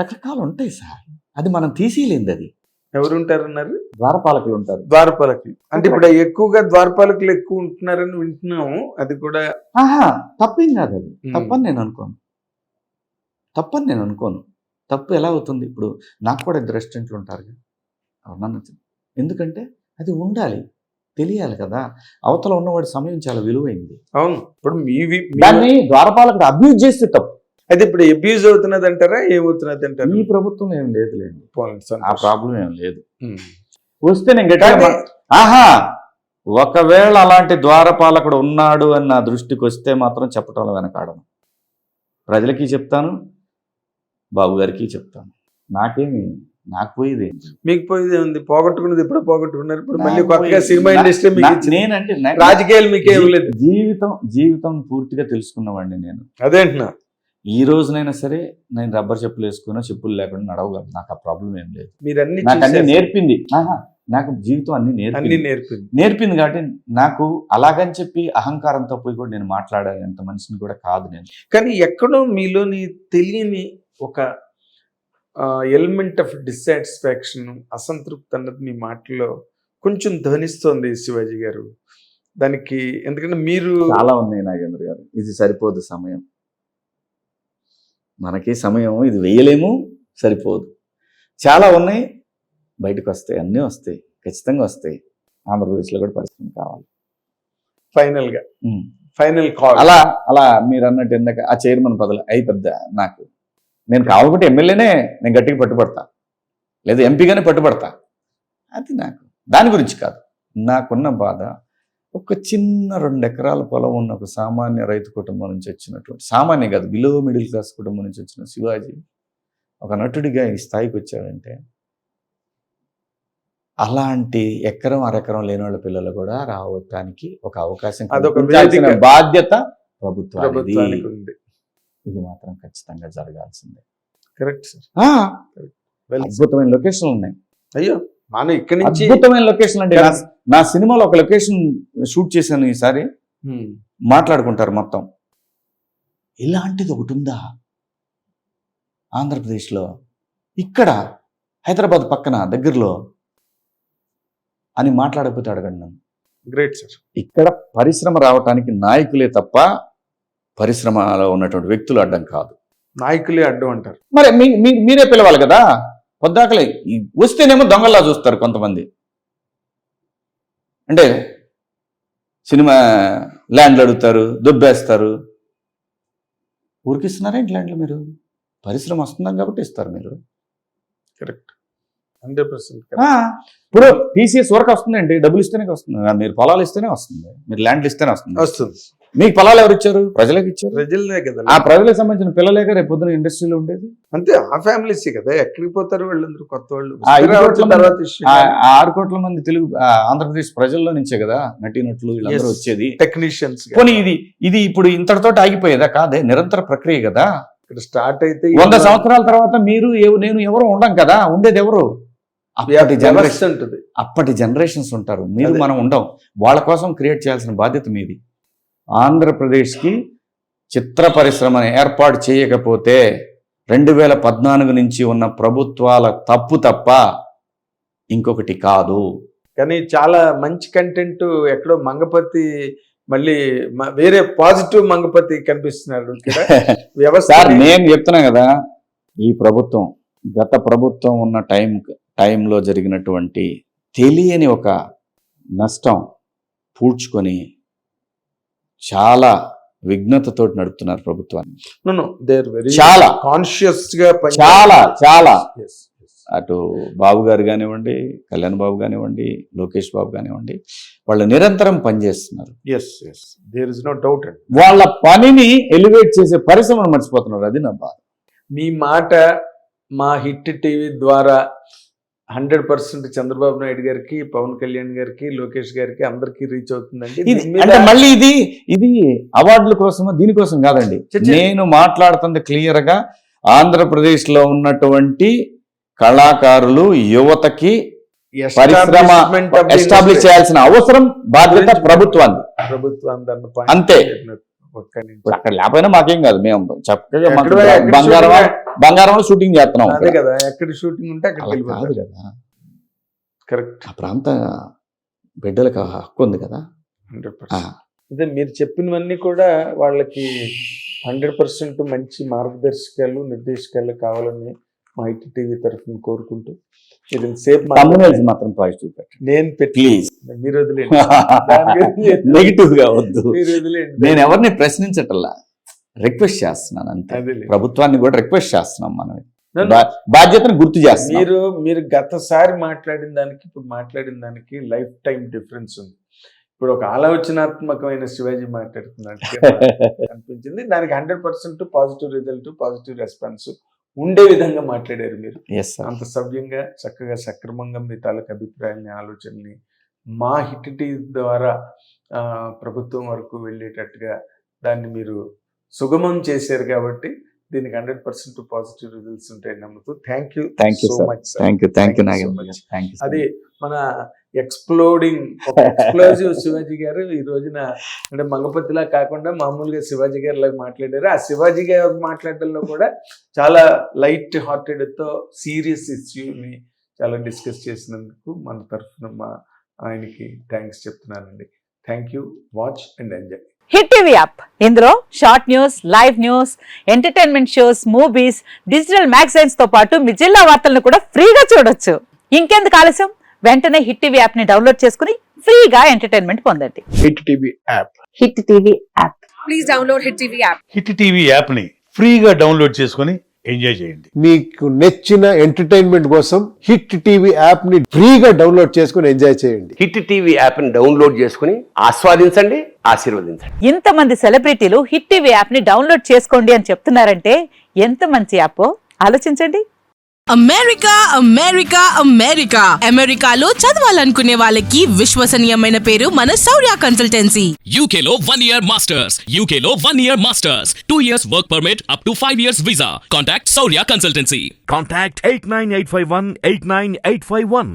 రకరకాలు ఉంటాయి సార్. అది మనం తీసేయలేదు. అది ఎవరు ఉంటారన్నారు? ద్వారపాలకులు ఉంటారు. ద్వారపాలకులు అంటే ఇప్పుడు ఎక్కువగా ద్వారపాలకులు ఎక్కువ ఉంటున్నారని వింటున్నాము. అది కూడా తప్పేం కాదు. అది తప్పని నేను అనుకోను. తప్పు ఎలా అవుతుంది? ఇప్పుడు నాకు కూడా 2 రెస్టారెంట్లు ఉంటారు నన్ను. ఎందుకంటే అది ఉండాలి, తెలియాలి కదా. అవతల ఉన్నవాడి సమయం చాలా విలువైంది. అవును. ఇప్పుడు దాన్ని ద్వారపాలకుడు అబ్యూజ్ చేస్తే తప్పు. అయితే ఇప్పుడు అబ్యూజ్ అవుతున్నది అంటారా, ఏమవుతున్నది అంటారా? ఈ ప్రభుత్వం ఏం లేదులేండి, ఆ ప్రాబ్లం ఏం లేదు. వస్తే నేను ఒకవేళ అలాంటి ద్వారపాలకుడు ఉన్నాడు అని నా దృష్టికి వస్తే మాత్రం చెప్పటంలో వెనకాడను. ప్రజలకి చెప్తాను, బాబు గారికి చెప్తాను. నాకు పోయేది, మీకు పోయేది ఉంది. పోగొట్టుకున్నది ఇప్పుడు పోగొట్టుకున్నారు. ఇప్పుడు మళ్ళీ కొత్తగా సినిమా ఇండస్ట్రీ నేనంటే రాజకీయాలు మీకే లేదు. జీవితం పూర్తిగా తెలుసుకున్నవాడిని నేను. అదేంటున్నా ఈ రోజునైనా సరే నేను రబ్బర్ చెప్పులు వేసుకున్నా, చెప్పులు లేకుండా నడవగలను. నాకు ఆ ప్రాబ్లం ఏం లేదు. మీరు అన్ని నేర్పింది. నాకు జీవితం అన్ని నేర్పింది కాబట్టి నాకు అలాగని చెప్పి అహంకారంతో పోయి కూడా నేను మాట్లాడాలి అంత మనిషిని కూడా కాదు నేను. కానీ ఎక్కడో మీలోని తెలియని ఒక ఎలిమెంట్ ఆఫ్ డిస్సాటిస్ఫాక్షన్, అసంతృప్తి అన్నది మీ మాటలో కొంచెం ధ్వనిస్తోంది శివాజీ గారు. దానికి ఎందుకంటే మీరు చాలా ఉన్నాయి నాగేంద్ర గారు. ఇది సరిపోదు సమయం, మనకి సమయం ఇది వేయలేము, సరిపోదు. చాలా ఉన్నాయి, బయటకు వస్తాయి, అన్నీ వస్తాయి, ఖచ్చితంగా వస్తాయి. ఆంధ్రప్రదేశ్లో కూడా పరిశ్రమ కావాలి. Final call. అలా మీరు అన్నట్టు ఇందాక ఆ చైర్మన్ పదవి అయి పెద్ద నాకు, నేను కావాలంటే ఎమ్మెల్యేనే నేను గట్టిగా పట్టుబడతా, లేదా ఎంపీగానే పట్టుబడతా. అది నాకు దాని గురించి కాదు. నాకున్న బాధ ఒక చిన్న 2 ఎకరాల పొలం ఉన్న ఒక సామాన్య రైతు కుటుంబం నుంచి వచ్చినటువంటి, సామాన్య కాదు బిలో మిడిల్ క్లాస్ కుటుంబం నుంచి వచ్చిన శివాజీ ఒక నటుడిగా ఈ స్థాయికి వచ్చాడంటే, అలాంటి ఎకరం అరెకరం లేని వాళ్ళ పిల్లలు కూడా రావటానికి ఒక అవకాశం కల్పించాల్సిన బాధ్యత ప్రభుత్వానికి ఉంది. ఇది మాత్రం ఖచ్చితంగా జరగాల్సిందే. Correct sir. అద్భుతమైన లొకేషన్లు ఉన్నాయి. అయ్యో మనం ఇక్కడి నుంచి అద్భుతమైన లొకేషన్ అంటే నా సినిమాలో ఒక లొకేషన్ షూట్ చేశాను ఈసారి. మాట్లాడుకుంటారు మొత్తం, ఇలాంటిది ఒకటి ఉందా ఆంధ్రప్రదేశ్లో, ఇక్కడ హైదరాబాద్ పక్కన దగ్గరలో అని మాట్లాడకపోతే అడగండి నన్ను. Great sir. ఇక్కడ పరిశ్రమ రావటానికి నాయకులే తప్ప పరిశ్రమలో ఉన్నటువంటి వ్యక్తులు అడ్డం కాదు. నాయకులే అడ్డం అంటారు. మరి మీరే పిలవాలి కదా. పొద్దాకలే వస్తేనేమో దొంగల్లా చూస్తారు కొంతమంది. అంటే సినిమా ల్యాండ్లు అడుగుతారు, దుబ్బేస్తారు. ఊరికిస్తున్నారేంటి ల్యాండ్లు? మీరు పరిశ్రమ వస్తుందని కాబట్టి ఇస్తారు మీరు. కరెక్ట్, 100%. ఇప్పుడు టీసీఎస్ వరకు వస్తుందండి, డబ్బులు ఇస్తేనే వస్తుంది. మీరు పొలాలు ఇస్తేనే వస్తుంది, మీరు ల్యాండ్లు ఇస్తేనే వస్తుంది. మీకు పొలాలు ఎవరు ఇచ్చారు? ప్రజలకు ఇచ్చారు. ప్రజలనే కదా. ఆ ప్రజలకు సంబంధించిన పిల్లలేక రేపు పొద్దున ఇండస్ట్రీలో ఉండేది. అంతే, ఆ ఫ్యామిలీస్ కదా. ఎక్కడికి పోతారు వాళ్ళందరూ? కొత్త వాళ్ళు. 6 కోట్ల మంది తెలుగు ఆంధ్రప్రదేశ్ ప్రజల్లో నుంచే కదా నటీనటులు వీళ్ళందరూ వచ్చేది. టెక్నీషియన్స్. పోనీ ఇది ఇప్పుడు ఇంతటితో ఆగిపోయేదా? కాదే, నిరంతర ప్రక్రియ కదా. ఇక్కడ స్టార్ట్ అయితే 100 సంవత్సరాల తర్వాత మీరు నేను ఎవరు ఉండం కదా. ఉండేది ఎవరు? అప్పటి జనరేషన్స్ ఉంటారు. మీరు మనం ఉండం. వాళ్ళ కోసం క్రియేట్ చేయాల్సిన బాధ్యత మీది. ఆంధ్రప్రదేశ్కి చిత్ర పరిశ్రమను ఏర్పాటు చేయకపోతే 2014 నుంచి ఉన్న ప్రభుత్వాల తప్పు తప్ప ఇంకొకటి కాదు. కానీ చాలా మంచి కంటెంట్ ఎక్కడో మంగపతి, మళ్ళీ వేరే పాజిటివ్ మంగపతి కనిపిస్తున్నాడు వ్యవస్థ. నేను చెప్తున్నా కదా, ఈ ప్రభుత్వం గత ప్రభుత్వం ఉన్న టైంలో జరిగినటువంటి తెలియని ఒక నష్టం పూడ్చుకొని చాలా బాబు నడుపుతున్నారు ప్రభుత్వాన్ని. చాలా కాన్షియస్ గా, చాలా అటు బాబు గారు కానివ్వండి, కళ్యాణ్ బాబు కానివ్వండి, లోకేష్ బాబు కానివ్వండి, వాళ్ళు నిరంతరం పనిచేస్తున్నారు. There is no doubt. వాళ్ళ పనిని ఎలివేట్ చేసే పరిశ్రమను మర్చిపోతున్నారు. అది నా బాధ. మీ మాట మా హిట్ టీవీ ద్వారా 100% చంద్రబాబు నాయుడు గారికి, పవన్ కళ్యాణ్ గారికి, లోకేష్ గారికి అందరికి రీచ్ అవుతుందండి. అంటే మళ్ళీ ఇది అవార్డుల కోసమో దీనికోసం కాదండి. నేను మాట్లాడుతుంది క్లియర్ గా ఆంధ్రప్రదేశ్ లో ఉన్నటువంటి కళాకారులు, యువతకి పరిశ్రమ ఎస్టాబ్లిష్ చేయాల్సిన అవసరం, బాధ్యత ప్రభుత్వాన్ని. అంతే. అక్కడ లేకపోయినా మాకేం కాదు. మేము చక్కగా బంగారంలో షూటింగ్ చేస్తున్నాం. అదే కదా, ఎక్కడ షూటింగ్ ఉంటే అక్కడ కాదు కదా. కరెక్ట్. ఆ ప్రాంత బిడ్డలకు హక్కు ఉంది కదా. 100%. అదే మీరు చెప్పినవన్నీ కూడా వాళ్ళకి 100% మంచి మార్గదర్శకాలు, నిర్దేశకాలు కావాలని మా ఐటీ టీవీ తరఫున కోరుకుంటూ, మాత్రం పాజిటివ్ నేను పెట్టి మీరు వదిలేండి. నెగిటివ్ గా వద్దు. నేను ఎవరిని ప్రశ్నించటల్లా, రిక్వెస్ట్ చేస్తున్నాను అంతే. ప్రభుత్వాన్ని కూడా రిక్వెస్ట్ చేస్తున్నాం. మనం బాధ్యతను గుర్తు చేస్తున్నాం. మీరు గతసారి మాట్లాడిన దానికి ఇప్పుడు మాట్లాడిన దానికి లైఫ్ టైం డిఫరెన్స్ ఉంది. ఇప్పుడు ఒక ఆలోచనాత్మకమైన శివాజీ మాట్లాడుతున్నట్టు అనిపించింది. దానికి 100% పాజిటివ్ రిజల్ట్, పాజిటివ్ రెస్పాన్స్ ఉండే విధంగా మాట్లాడారు మీరు. అంత సవ్యంగా, చక్కగా, సక్రమంగా మీ తాలూకు అభిప్రాయాన్ని, ఆలోచనని మా హిట్ టీవీ ద్వారా ప్రభుత్వం వరకు వెళ్ళేటట్టుగా దాన్ని మీరు సుగమం చేశారు. కాబట్టి దీనికి 100% పాజిటివ్ రిజల్ట్స్ ఉంటాయని నమ్ముతూ థ్యాంక్ యూ సో మచ్. అది మన ఎక్స్ప్లోజివ్ శివాజీ గారు ఈ రోజున అంటే మంగపతిలా కాకుండా మామూలుగా శివాజీ గారు లాగా మాట్లాడారు. ఆ శివాజీ గారు మాట్లాడడంలో కూడా చాలా లైట్ హార్టెడ్తో సీరియస్ ఇష్యూని చాలా డిస్కస్ చేసినందుకు మన తరఫున ఆయనకి థ్యాంక్స్ చెప్తున్నానండి. Thank you. Watch and enjoy hit TV app. ఇందులో short news, live news, entertainment shows, movies, digital magazines తో పాటు మీ జిల్లా వార్తలను కూడా ఫ్రీగా చూడొచ్చు. ఇంకెందుకు ఆలస్యం? వెంటనే హిట్ టీవీ యాప్ ని డౌన్లోడ్ చేసుకుని ఫ్రీగా ఎంటర్టైన్మెంట్ పొందండి. Hit TV app. Hit TV app. Please download hit TV app. Hit TV app ని ఫ్రీగా డౌన్లోడ్ చేసుకుని ఎంజాయ్ చేయండి. మీకు నచ్చిన ఎంటర్టైన్మెంట్ కోసం హిట్ టీవీ యాప్ ని ఫ్రీగా డౌన్లోడ్ చేసుకుని ఎంజాయ్ చేయండి. హిట్ టీవీ యాప్ ని డౌన్లోడ్ చేసుకుని ఆస్వాదించండి, ఆశీర్వదించండి. ఇంతమంది సెలబ్రిటీలు హిట్ టీవీ యాప్ ని డౌన్లోడ్ చేసుకోండి అని చెప్తున్నారంటే ఎంత మంచి యాప్ ఆలోచించండి. అమెరికా అమెరికా అమెరికా అమెరికాలో చదవాలనుకునే వాళ్ళకి విశ్వసనీయమైన పేరు మన శౌర్య కన్సల్టెన్సీ. UK లో 1 year masters, UK లో 1 year masters, 2 years work permit up to 5 years visa. Contact Saurya Consultancy. Contact 89851 89851.